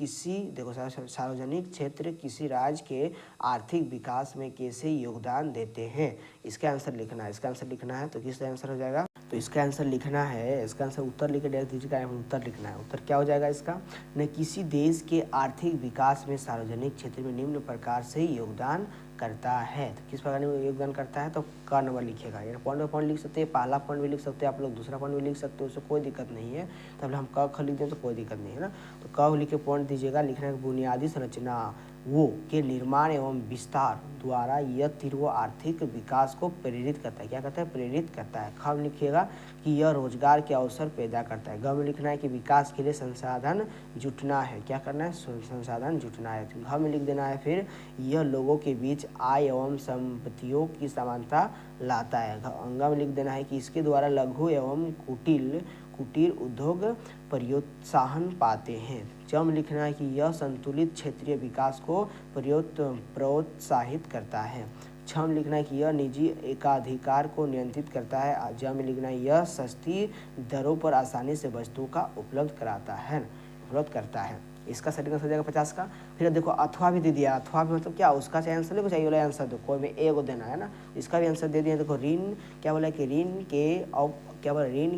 किसी राज्य के आर्थिक विकास में कैसे योगदान देते हैं, इसका आंसर लिखना है। इसका आंसर लिखना है तो किसका आंसर हो जाएगा, तो इसका आंसर लिखना है, इसका आंसर उत्तर लिख के डायरेक्ट दीजिएगा, उत्तर लिखना है। उत्तर क्या हो जाएगा इसका, न किसी देश के आर्थिक विकास में सार्वजनिक क्षेत्र में निम्न प्रकार से योगदान करता है। तो किस प्रकार में योगदान करता है, तो क नंबर लिखेगा। ये पॉइंट लिख सकते हैं, पहला पॉइंट भी लिख सकते हैं आप लोग, दूसरा पॉइंट भी लिख सकते हो, उससे कोई दिक्कत नहीं है। तब हम क ख लिख दें तो कोई दिक्कत नहीं है ना। तो क लिख के पॉइंट दीजिएगा। लिखना है बुनियादी संरचना वो के निर्माण एवं विस्तार द्वारा यह तीव्र आर्थिक विकास को प्रेरित करता है। क्या करता है, प्रेरित करता है। ख लिखिएगा कि यह रोजगार के अवसर पैदा करता है। ग में लिखना है कि विकास के लिए संसाधन जुटना है। क्या करना है, संसाधन जुटना है। घ में लिख देना है फिर यह लोगों के बीच आय एवं संपत्तियों की समानता लाता है। अंग में लिख देना है कि इसके द्वारा लघु एवं कुटीर उद्योग प्रोत्साहन पाते हैं। चम लिखना है कि यह संतुलित क्षेत्रीय विकास को प्रोत्साहित करता है। छम लिखना है कि यह निजी एकाधिकार को नियंत्रित करता है। जम लिखना है यह सस्ती दरों पर आसानी से वस्तुओं का उपलब्ध करता है। इसका सटीक आंसर हो जाएगा 50 का। फिर देखो अथवा भी दे दिया। अथवा भी मतलब क्या, उसका चाहे आंसर देखो, चाहिए वाला आंसर दो, कोई में ए को देना है ना। इसका भी आंसर दे दिया। देखो ऋण क्या बोला कि ऋण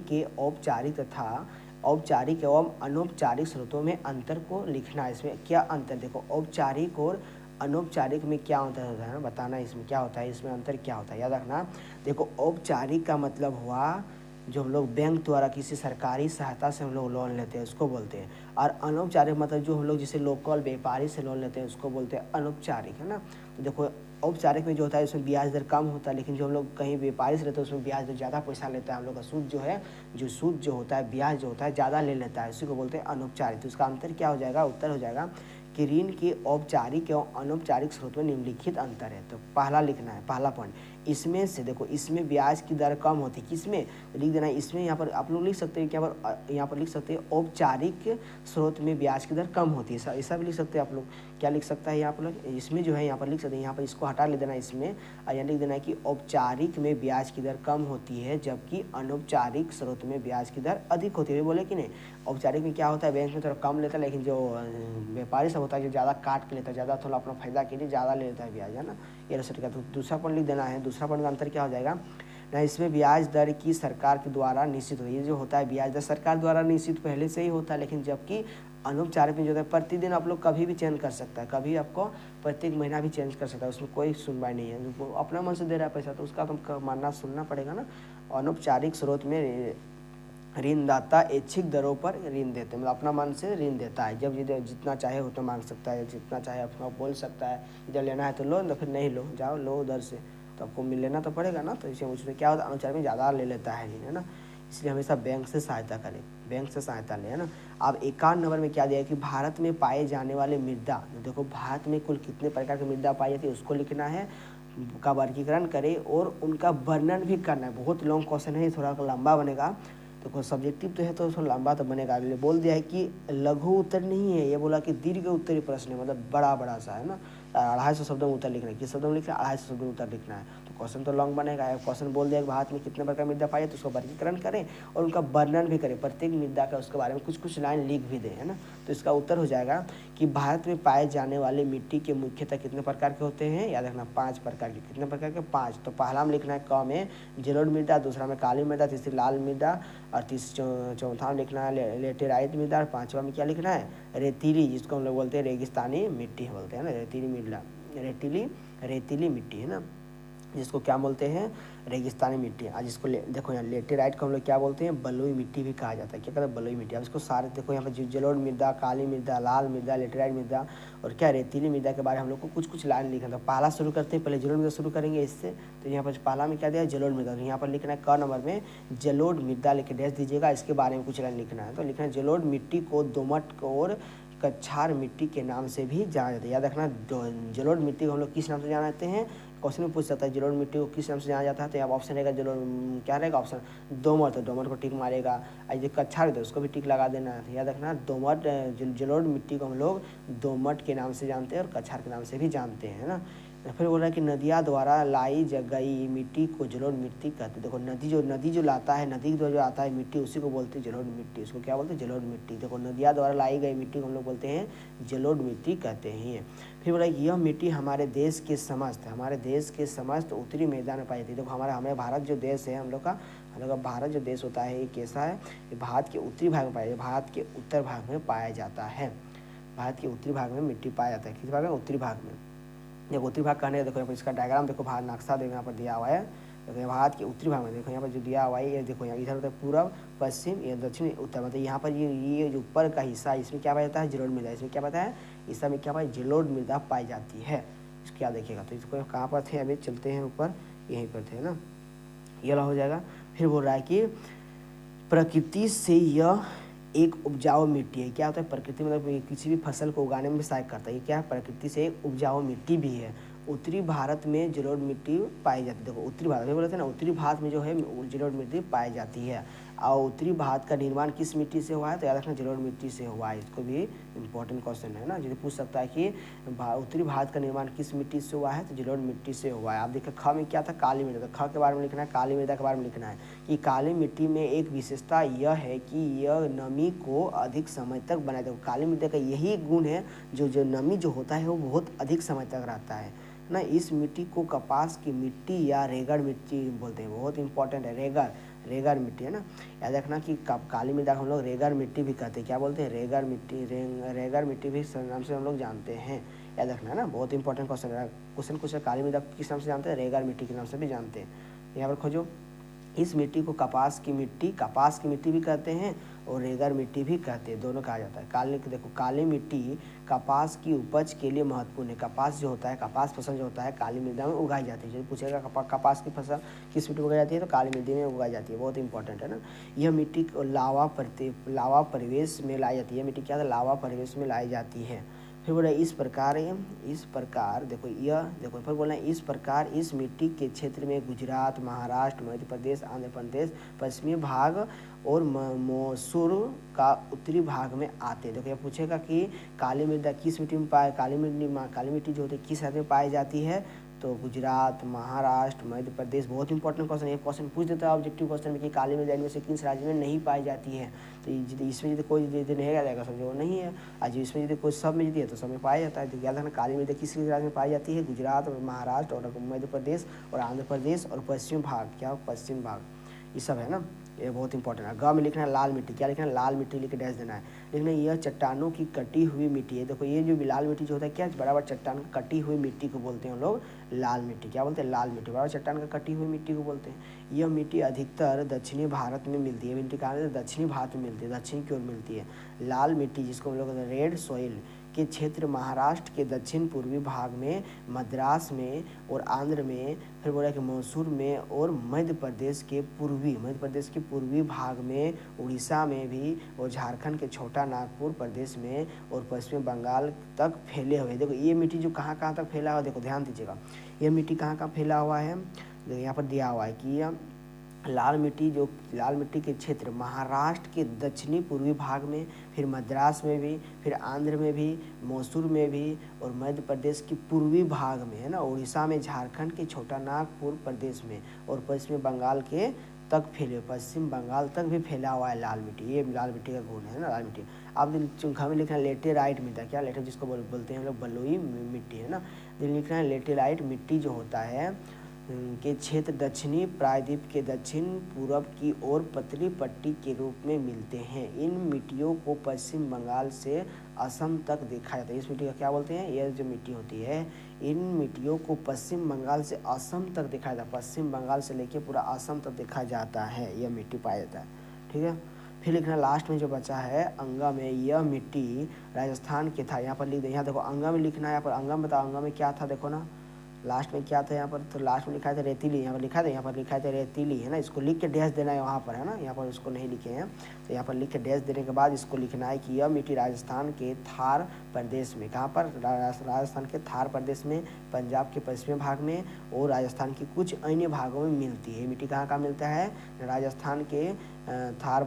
के औपचारिक तथा औपचारिक एवं अनौपचारिक स्रोतों में अंतर को लिखना है। इसमें क्या अंतर, देखो औपचारिक और अनौपचारिक में क्या अंतर होता है ना, बताना इसमें क्या होता है, इसमें अंतर क्या होता है, याद रखना। देखो औपचारिक का मतलब हुआ जो हम लोग बैंक द्वारा किसी सरकारी सहायता से हम लोग लोन लेते हैं उसको बोलते हैं, और अनौपचारिक मतलब जो हम लोग जैसे लोकल व्यापारी से लोन लेते हैं उसको बोलते हैं अनौपचारिक, है ना। तो देखो औपचारिक में जो होता है उसमें ब्याज दर कम होता है, लेकिन जो हम लोग कहीं व्यापारी से लेते हैं उसमें ब्याज दर ज़्यादा पैसा लेता है। हम लोग का सूद जो होता है ब्याज जो होता है ज़्यादा ले लेता है, उसी को बोलते हैं अनौपचारिक। तो उसका अंतर क्या हो जाएगा, उत्तर हो जाएगा कि ऋण के औपचारिक एवं अनौपचारिक स्रोत में निम्नलिखित अंतर है। तो पहला लिखना है, पहला पॉइंट इसमें से देखो, इसमें ब्याज की दर कम होती है, किसमें लिख देना है, इसमें यहाँ पर आप लोग लिख सकते हैं, यहाँ पर लिख सकते हैं औपचारिक स्रोत में ब्याज की दर कम होती है, ऐसा भी लिख सकते हैं आप लोग। क्या लिख सकता है यहाँ पर, इसमें जो है यहाँ पर लिख सकते हैं, यहाँ पर इसको हटा ले देना इसमें, और यहाँ लिख देना है कि औपचारिक में ब्याज की दर कम होती है जबकि अनौपचारिक स्रोत में ब्याज की दर अधिक होती है। बोले कि नहीं, औपचारिक में क्या होता है, बैंक में थोड़ा कम लेता है, लेकिन जो व्यापारी सब होता है जो ज़्यादा काट के लेता है, ज़्यादा थोड़ा अपना फायदा के लिए ज़्यादा ले लेता है ब्याज, है ना। ये सटीक। तो दूसरा पॉइंट लिख देना है। दूसरा पॉइंट का अंतर क्या हो जाएगा ना, इसमें ब्याज दर की सरकार के द्वारा निश्चित होती है। ये जो होता है ब्याज दर सरकार द्वारा निश्चित पहले से ही होता है, लेकिन जबकि अनौपचारिक में जो होता है प्रतिदिन आप लोग कभी भी चेंज कर सकता है, कभी आपको प्रत्येक महीना भी चेंज कर सकता है, उसमें कोई सुनवाई नहीं है। जो अपना मन से दे रहा है पैसा तो उसका तो मानना सुनना पड़ेगा ना। अनौपचारिक स्रोत में ऋणदाता ऐच्छिक दरों पर ऋण देते हैं, मतलब अपना मन से ऋण देता है, जब जितना चाहे उतना मांग सकता है, जितना चाहे अपना बोल सकता है, इधर लेना है तो लो, तो फिर नहीं लो, जाओ लो उधर से, तो आपको लेना तो पड़ेगा ना। तो इसे उसमें क्या होता है, अनौपचारिक में ज़्यादा ले लेता है ऋण, है ना। इसलिए हमेशा बैंक से सहायता करें, बैंक से सहायता लें, है ना। अब 51 नंबर में क्या दिया है कि भारत में पाए जाने वाले मृदा, देखो भारत में कुल कितने प्रकार की मृदा पाई जाती है उसको लिखना है, का वर्गीकरण करें और उनका वर्णन भी करना है। बहुत लॉन्ग क्वेश्चन है, थोड़ा लंबा बनेगा, तो कोई सब्जेक्टिव तो है तो थोड़ा लंबा तो बनेगा। बोल दिया है कि लघु उत्तर नहीं है, ये बोला कि दीर्घ उत्तरी प्रश्न है, मतलब बड़ा सा है ना। 250 शब्दों में उत्तर लिखना है, किस शब्दों में लिखना है, 250 शब्दों में उत्तर लिखना है। तो क्वेश्चन तो लॉन्ग बनेगा। क्वेश्चन बोल दिया कि भारत में कितने प्रकार मृदा पाई है, तो उसका वर्गीकरण करें और उनका वर्णन भी करें, प्रत्येक मृदा का उसके बारे में कुछ लाइन लिख भी दें, है ना। तो इसका उत्तर हो जाएगा कि भारत में पाए जाने वाले मिट्टी के मुख्यतः कितने प्रकार के होते हैं, याद रखना 5 प्रकार के। कितने प्रकार के, 5। तो पहला में लिखना है क में जलोढ़ मृदा, दूसरा में काली मृदा, तीसरी लाल मृदा, और चौथा में लिखना है लेटेराइट मृदा, और 5वां में क्या लिखना है, रेतीली, जिसको हम लोग बोलते हैं रेगिस्तानी मिट्टी बोलते हैं ना, रेतीली मिट्टी, है ना। जिसको क्या बोलते हैं, रेगिस्तानी मिट्टी। आज इसको देखो यहाँ लेटेराइट को हम लोग क्या बोलते हैं, बलुई मिट्टी भी कहा जाता है। क्या कहते हैं, बलुई मिट्टी। अब इसको सारे देखो यहाँ पर जलोढ़ मृदा, काली मृदा, लाल मृदा, लेटेराइट मृदा और क्या रेतीली मृदा के बारे में हम लोग को कुछ कुछ लाइन लिखना था। पहला शुरू करते हैं, पहले जलोढ़ मृदा शुरू करेंगे इससे। तो यहाँ पर पहला में क्या दिया, जलोढ़ मृदा। तो यहाँ पर लिखना है क नंबर में जलोढ़ मृदा लिख के डैश दीजिएगा, इसके बारे में कुछ लाइन लिखना है। तो लिखना है जलोढ़ मिट्टी को दोमट और कछार मिट्टी के नाम से भी जाना जाता है। याद रखना, जलोढ़ मिट्टी को हम लोग किस नाम से जानते हैं, क्वेश्चन में पूछ सकता है जलोढ़ मिट्टी को किस नाम से जाना जाता है। तो यहाँ ऑप्शन रहेगा जलोढ़, क्या रहेगा ऑप्शन, दोमट। तो दोमट को टिक मारेगा। जो कच्छार होता है उसको भी टिक लगा देना है। याद रखना, दोमट, जलोढ़ मिट्टी को हम लोग दोमट के नाम से जानते हैं और कच्छार के नाम से भी जानते हैं ना। फिर बोल रहा है कि नदियाँ द्वारा लाई गई मिट्टी को जलोढ़ मिट्टी कहते हैं। देखो नदी जो लाता है, नदी जो आता है मिट्टी, उसी को बोलते हैं जलोढ़ मिट्टी। उसको क्या बोलते हैं, जलोढ़ मिट्टी। देखो नदियाँ द्वारा लाई गई मिट्टी को हम लोग बोलते हैं जलोढ़ मिट्टी कहते हैं। फिर बोला यह मिट्टी हमारे देश के समस्त उत्तरी मैदान में पाई जाती है। देखो हमारे भारत जो देश है, हम लोग का भारत जो देश होता है, ये कैसा है, ये भारत के उत्तरी भाग में पाया जाता है, भारत के उत्तर भाग में पाया जाता है। भारत के उत्तरी भाग में मिट्टी पाया जाता है। किस भाग में, उत्तरी भाग में। देखो उत्तरी भाग कहने, देखो यहाँ पर इसका डायग्राम देखो, भारत नक्शा देखो यहाँ पर दिया हुआ है। देखो भारत के उत्तरी भाग में देखो यहाँ पर जो दिया हुआ है, ये देखो यहाँ इधर होता है पूर्व, पश्चिम, ये दक्षिण, उत्तर। मतलब यहाँ पर ये जो ऊपर का हिस्सा, इसमें क्या पाया जाता है, जलोढ़ मृदा। इसमें क्या पता है, इस में क्या पाया, जलोढ़ मृदा पाई जाती है। इसको क्या देखिएगा। तो इसको कहाँ पर थे, अभी चलते हैं ऊपर, यहीं पर थे ना, ये हो जाएगा। फिर बोल रहा है कि प्रकृति से यह एक उपजाऊ मिट्टी है। क्या होता है, प्रकृति मतलब किसी भी फसल को उगाने में सहायक करता है। ये क्या है, प्रकृति से एक उपजाऊ मिट्टी भी है। उत्तरी भारत में जलोढ़ मिट्टी पाई जाती है। देखो उत्तरी भारत में बोले थे ना, उत्तरी भारत में जो है जलोढ़ मिट्टी पाई जाती है। और उत्तरी भारत का निर्माण किस मिट्टी से हुआ है, तो याद रखना जलोढ़ मिट्टी से हुआ है। इसको भी इंपॉर्टेंट क्वेश्चन है ना, जो पूछ सकता है कि उत्तरी भारत का निर्माण किस मिट्टी से हुआ है, तो जलोढ़ मिट्टी से हुआ है। आप देखिए ख में क्या था, काली मृदा। तो ख के बारे में लिखना है, काली मृदा के बारे में लिखना है कि काली मिट्टी में एक विशेषता यह है कि यह नमी को अधिक समय तक बनाए रखता है। काली मृदा का यही गुण है, जो नमी जो होता है वो बहुत अधिक समय तक रहता है ना। इस मिट्टी को कपास की मिट्टी या रेगड़ मिट्टी बोलते हैं। बहुत इंपॉर्टेंट है, रेगड़ मिट्टी है ना। याद रखना कि काली मृदा हम लोग रेगड़ मिट्टी भी कहते हैं। क्या बोलते हैं, रेगड़ मिट्टी। रेगड़ मिट्टी भी नाम से हम लोग जानते हैं। याद रखना ना, बहुत इंपॉर्टेंट क्वेश्चन है। क्वेश्चन काली मृदा किस नाम से जानते हैं, रेगड़ मिट्टी के नाम से भी जानते हैं। यहाँ पर खोजो, इस मिट्टी को कपास की मिट्टी भी कहते हैं और रेगड़ मिट्टी भी कहते हैं, दोनों कहा जाता है। देखो काली मिट्टी कपास की उपज के लिए महत्वपूर्ण है। कपास जो होता है, कपास फसल जो होता है, काली मृदा में उगाई जाती है। जो पूछेगा कपास की फसल किस मिट्टी में उगाई जाती है, तो काली मिट्टी में उगाई जाती है। बहुत इंपॉर्टेंट है ना। यह मिट्टी लावा परिवेश में लाई जाती है। मिट्टी क्या है, लावा परिवेश में लाई जाती है। फिर बोला इस प्रकार देखो फिर बोला इस प्रकार इस मिट्टी के क्षेत्र में गुजरात, महाराष्ट्र, मध्य प्रदेश, आंध्र प्रदेश पश्चिमी भाग और मैसूर का उत्तरी भाग में आते हैं। देखो ये पूछेगा कि काली मृदा किस मिट्टी में काली मिट्टी जो होती है किस राज्य में पाई जाती है, तो गुजरात, महाराष्ट्र, मध्य प्रदेश। बहुत इंपॉर्टेंट क्वेश्चन है। क्वेश्चन पूछ देता है ऑब्जेक्टिव क्वेश्चन में कि काली मृदा इनमें से किस राज्य में नहीं पाई जाती है। तो इसमें यदि कोई नहीं जाएगा समझो वो नहीं है। आज इसमें यदि कोई सब में यदि है तो सब में पाया जाता है। तो याद रखना, काली मृदा किस राज्य में पाई जाती है, गुजरात, महाराष्ट्र और मध्य प्रदेश और आंध्र प्रदेश और पश्चिम भाग, क्या पश्चिम भाग, ये सब है ना। ये बहुत इंपॉर्टेंट है। ग में लिखना है लाल मिट्टी। क्या लिखना है, लाल मिट्टी लिख के डैश देना है। लिखना है यह चट्टानों की कटी हुई मिट्टी है। देखो ये जो लाल मिट्टी जो होता है, क्या बराबर चट्टान की कटी हुई मिट्टी को बोलते हैं हम लोग लाल मिट्टी। क्या बोलते हैं, लाल मिट्टी, बराबर चट्टान का कटी हुई मिट्टी को बोलते हैं। यह मिट्टी अधिकतर दक्षिणी भारत में मिलती है। मिट्टी कहाँ से, दक्षिणी भारत में मिलती है, दक्षिण की ओर मिलती है। लाल मिट्टी जिसको हम लोग रेड सॉइल के क्षेत्र महाराष्ट्र के दक्षिण पूर्वी भाग में, मद्रास में और आंध्र में, फिर बोला कि मैसूर में और मध्य प्रदेश के पूर्वी भाग में, उड़ीसा में भी और झारखंड के छोटा नागपुर प्रदेश में और पश्चिमी बंगाल तक फैले हुए। देखो ये मिट्टी जो कहाँ कहाँ तक फैला हुआ, देखो ध्यान दीजिएगा, ये मिट्टी कहाँ कहाँ फैला हुआ है। देखो यहाँ पर दिया हुआ है कि लाल मिट्टी के क्षेत्र महाराष्ट्र के दक्षिणी पूर्वी भाग में, फिर मद्रास में भी, फिर आंध्र में भी, मैसूर में भी और मध्य प्रदेश के पूर्वी भाग में है ना, उड़ीसा में, झारखंड के छोटा नागपुर प्रदेश में और पश्चिमी बंगाल के तक पश्चिम बंगाल तक भी फैला हुआ है लाल मिट्टी। ये लाल मिट्टी का गुण है ना, लाल मिट्टी। अब घर में लिखना है लेटेराइट मृदा। क्या जिसको बोलते हैं हम लोग बलुई मिट्टी है ना। लिखना है लेटेराइट मिट्टी जो होता है के क्षेत्र दक्षिणी प्रायद्वीप के दक्षिण पूर्व की ओर पतली पट्टी के रूप में मिलते हैं। इन मिट्टियों को पश्चिम बंगाल से असम तक देखा जाता है। इस मिट्टी का क्या बोलते हैं, यह जो मिट्टी होती है इन मिट्टियों को पश्चिम बंगाल से असम तक देखा जाता है। पश्चिम बंगाल से लेकर पूरा असम तक देखा जाता है, यह मिट्टी पाया जाता है। ठीक है, फिर लिखना लास्ट में जो बचा है अंगा में, यह मिट्टी राजस्थान के था। यहाँ पर लिख दे, यहाँ देखो अंगा में लिखना है। यहाँ पर अंगा में बताओ, अंगा में क्या था देखो ना, लास्ट में क्या था यहाँ पर, तो लास्ट में लिखा था रेतीली, यहाँ पर लिखा था, यहाँ पर लिखा था रेतीली है ना। इसको लिख के डैश देना है वहाँ पर, है ना, यहाँ पर उसको नहीं लिखे हैं तो यहाँ पर लिख के डैश देने के बाद इसको लिखना है कि यह मिट्टी राजस्थान के थार प्रदेश में, कहाँ पर, राजस्थान के थार प्रदेश में, पंजाब के पश्चिमी भाग में और राजस्थान के कुछ अन्य भागों में मिलती है। मिट्टी कहाँ कहाँ मिलता है, राजस्थान के थार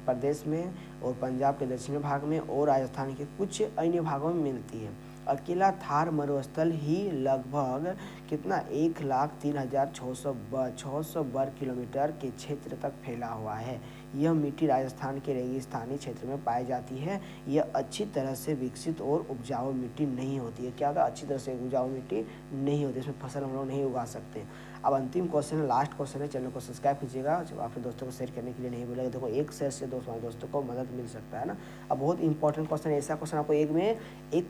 प्रदेश में और पंजाब के दक्षिणी भाग में और राजस्थान के कुछ अन्य भागों में मिलती है। अकेला थार मरुस्थल ही लगभग कितना 1,03,600 वर्ग किलोमीटर के क्षेत्र तक फैला हुआ है। यह मिट्टी राजस्थान के रेगिस्तानी क्षेत्र में पाई जाती है। यह अच्छी तरह से विकसित और उपजाऊ मिट्टी नहीं होती है। क्या होगा, अच्छी तरह से उपजाऊ मिट्टी नहीं होती, इसमें फसल हम लोग नहीं उगा सकते। अब अंतिम क्वेश्चन है, लास्ट क्वेश्चन है, चैनल को सब्सक्राइब कीजिएगा, जब अपने दोस्तों को शेयर करने के लिए नहीं बोलेगा। देखो एक शेयर से दोस्तों को मदद मिल सकता है ना। अब बहुत इंपॉर्टेंट क्वेश्चन है, ऐसा क्वेश्चन आपको एक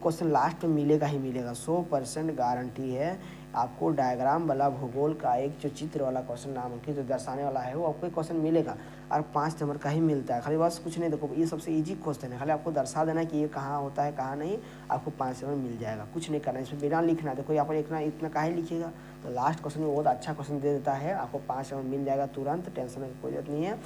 क्वेश्चन लास्ट में मिलेगा ही मिलेगा, 100% गारंटी है। आपको डायग्राम वाला भूगोल का एक जो चित्र वाला क्वेश्चन नामांकित जो दर्शाने वाला है वो आपको एक क्वेश्चन मिलेगा और 5 नंबर का ही मिलता है। खाली बस कुछ नहीं, देखो ये सबसे इजी क्वेश्चन है, खाली आपको दर्शा देना है कि ये कहाँ होता है कहाँ नहीं, आपको 5 नंबर मिल जाएगा। कुछ नहीं करना है, इसमें बिना लिखना। देखो यहाँ पर इतना काहे लिखिएगा, तो लास्ट क्वेश्चन में बहुत अच्छा क्वेश्चन दे देता है, आपको 5 नंबर मिल जाएगा तुरंत, टेंशन की कोई जरूरत नहीं है,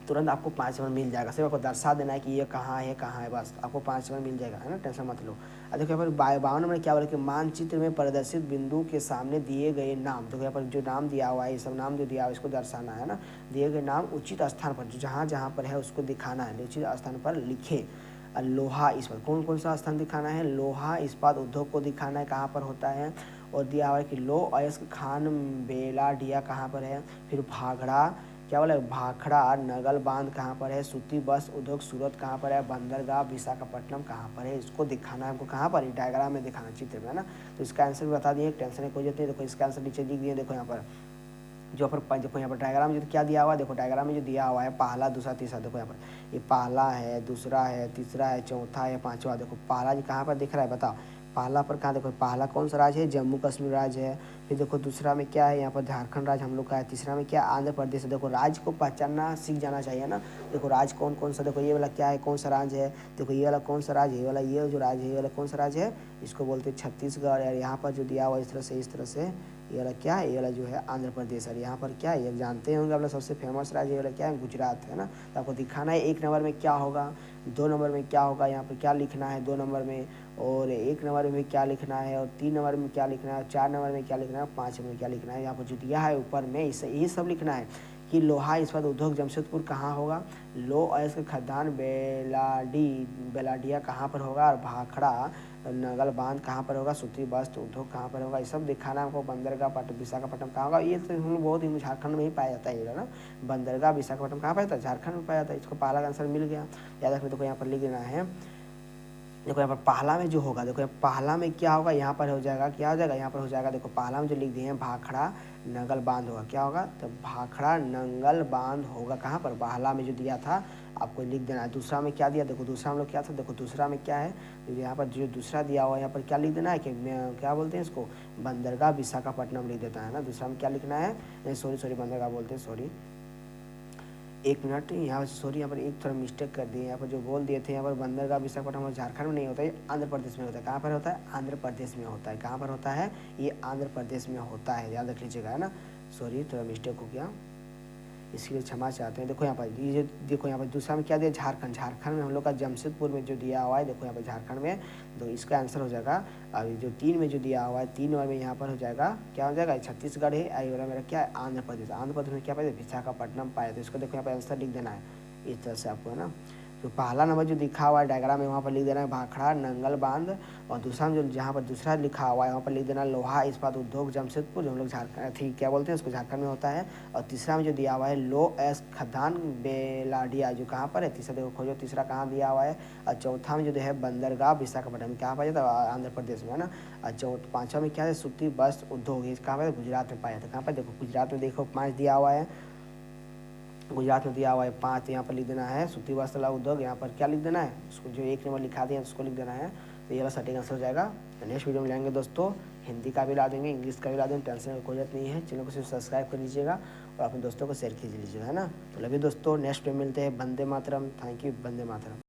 तुरंत आपको 5 नंबर मिल जाएगा। सिर्फ आपको दर्शा देना है कि ये कहाँ है, बस आपको 5 नंबर मिल जाएगा, है ना, टेंशन मत लो। देखो यहाँ पर 52 नंबर क्या बोला कि मानचित्र में प्रदर्शित बिंदु के सामने दिए गए नाम, देखो यहाँ पर जो नाम दिया हुआ है, ये सब नाम जो दिया हुआ है इसको दर्शाना है ना। दिए गए नाम उचित स्थान पर, जो जहाँ पर है उसको दिखाना है, उचित स्थान पर लिखे। लोहा इस्पात, कौन सा स्थान दिखाना है, लोहा इस्पात उद्योग को दिखाना है, कहाँ पर होता है। और दिया हुआ है कि लो अयस्क खान बेलाडिया कहाँ पर है। फिर भाखड़ा, क्या बोला, भाखड़ा नगल बांध कहाँ पर है। सूती बस उद्योग सूरत कहाँ पर है। बंदरगाह विशाखापट्टनम कहाँ पर है, इसको दिखाना है हमको, कहाँ पर, डायग्राम में दिखाना चित्र में, है ना। तो इसका आंसर भी बता दिए, टेंशन की कोई जरूरत नहीं। देखो इसका आंसर नीचे लिख दिए, देखो यहाँ पर जो पर देखो यहाँ पर डायग्राम में जो क्या दिया हुआ है, देखो डायग्राम में जो दिया हुआ है पहला दूसरा तीसरा, देखो यहाँ पर ये पहला है, दूसरा है, तीसरा है, चौथा है, पांचवा। देखो पहला जी कहाँ पर दिख रहा है बताओ, पहला पर कहाँ, देखो पहला कौन सा राज्य है, जम्मू कश्मीर राज्य है। फिर देखो दूसरा में क्या है, यहाँ पर झारखंड राज्य हम लोग का है। तीसरा में क्या, आंध्र प्रदेश है। देखो राज्य को पहचानना सीख जाना चाहिए ना। देखो राज्य कौन सा, देखो ये वाला क्या है, कौन सा राज्य है, देखो ये वाला कौन सा राज्य है, ये वाला ये जो राज्य है, ये वाला कौन सा राज्य है, इसको बोलते हैं छत्तीसगढ़। और यहाँ पर जो दिया हुआ इस तरह से ये वाला क्या है, ये वाला जो है आंध्र प्रदेश। और यहाँ पर क्या है, ये जानते होंगे आप लोग, सबसे फेमस राज्य ये वाला क्या है, गुजरात, है ना। तो आपको दिखाना है 1 नंबर में क्या होगा, 2 नंबर में क्या होगा, यहाँ पर क्या लिखना है 2 नंबर में, और 1 नंबर में क्या लिखना है, और 3 नंबर में क्या लिखना है, और 4 नंबर में क्या लिखना है, 5 नंबर में क्या लिखना है। यहाँ पर जो दिया है ऊपर में इसे यही सब लिखना है कि लोहा इस्पात उद्योग जमशेदपुर कहाँ होगा, लो अयस्क खदान बेलाडिया कहाँ पर होगा, और भाखड़ा नगल बांध कहाँ पर होगा, सूती वस्त्र उद्योग कहाँ पर होगा, ये सब दिखाना हमको। बंदरगाह विशाखापट्टनम कहाँ होगा, ये तो हम लोग बहुत ही झारखंड में ही पाया जाता है, ये ना। बंदरगाह विशाखापट्टनम कहाँ पाया जाता है, झारखंड में पाया जाता है। इसको पहला आंसर मिल गया, याद रखना। देखो यहाँ पर लिख देना है, देखो यहाँ पर पहला में जो होगा, देखो पहला में क्या होगा, यहाँ पर हो जाएगा, क्या हो जाएगा, यहाँ पर हो जाएगा। देखो पहला में जो लिख दिए हैं भाखड़ा नंगल बांध होगा, क्या होगा, तो भाखड़ा नंगल बांध होगा कहाँ पर, पहला में जो दिया था आपको लिख देना है। दूसरा में क्या दिया, देखो दूसरा हम लोग क्या था, देखो दूसरा में क्या है, यहाँ पर जो दूसरा दिया हुआ है यहाँ पर क्या लिख देना है कि क्या बोलते हैं इसको, बंदरगाह विशाखापट्टनम लिख देता है ना। दूसरा में क्या लिखना है, सॉरी बंदरगाह बोलते हैं, सॉरी 1 मिनट, यहाँ पर सॉरी, यहाँ पर एक थोड़ा मिस्टेक कर दिए, यहाँ पर जो बोल दिए थे, यहाँ पर बंदरगाह विशाखापट्टनम झारखंड में नहीं होता है, आंध्र प्रदेश में होता है। कहाँ पर होता है, आंध्र प्रदेश में होता है। कहाँ पर होता है, ये आंध्र प्रदेश में होता है, याद रख लीजिएगा, है ना। सॉरी थोड़ा मिस्टेक हो गया, इसके लिए क्षमा चाहते हैं। देखो यहाँ पर ये देखो यहाँ पर दूसरा में क्या दिया, झारखंड में हम लोग का जमशेदपुर में जो दिया हुआ है, देखो यहाँ पर झारखंड में, तो इसका आंसर हो जाएगा। अभी जो 3 में जो दिया हुआ है, 3 नंबर में यहाँ पर हो जाएगा, क्या हो जाएगा, छत्तीसगढ़ है। आई वाला मेरा क्या है, आंध्र प्रदेश में क्या पाया, विशाखापट्टनम पाया। तो इसको देखो यहाँ पर आंसर लिख देना है इस तरह से आपको, है ना। तो पहला नंबर जो दिखा हुआ है डायग्राम में वहाँ पर लिख देना है भाखड़ा नंगल बांध, और दूसरा जो जहाँ पर दूसरा लिखा हुआ है वहाँ पर लिख देना लोहा इस्पात उद्योग जमशेदपुर, जो हम लोग झारखंड थी क्या बोलते हैं उसको झारखंड में होता है। और तीसरा में जो दिया हुआ है लो एस खदान बेलाडिया, जो कहाँ पर है, तीसरा देखो खोजो तीसरा कहाँ दिया हुआ है। और चौथा में जो है बंदरगाह विशाखापट्टनम, कहाँ पाया जाता है, आंध्र प्रदेश में है ना। और पाँचवा में क्या है सूती वस्त्र उद्योग, ये कहाँ पर गुजरात में पाया जाता है। कहाँ पर देखो गुजरात में देखो 5 दिया हुआ है, गुजरात में दिया हुआ है 5, यहाँ पर लिख देना है सूती वस्त्र उद्योग, यहाँ पर क्या लिख देना है उसको जो 1 नंबर लिखा दिया उसको लिख देना है। तो ये वाला सटीक आंसर हो जाएगा। तो नेक्स्ट वीडियो में लेंगे दोस्तों, हिंदी का भी ला देंगे, इंग्लिश का भी ला देंगे, टेंशन की कोई जरूरत नहीं है। चैनल को सिर्फ सब्सक्राइब कर लीजिएगा और अपने दोस्तों को शेयर कीजिए लीजिएगा, है ना। तो लगे दोस्तों नेक्स्ट वीडियो मिलते हैं। Vande Mataram, thank you, Vande Mataram.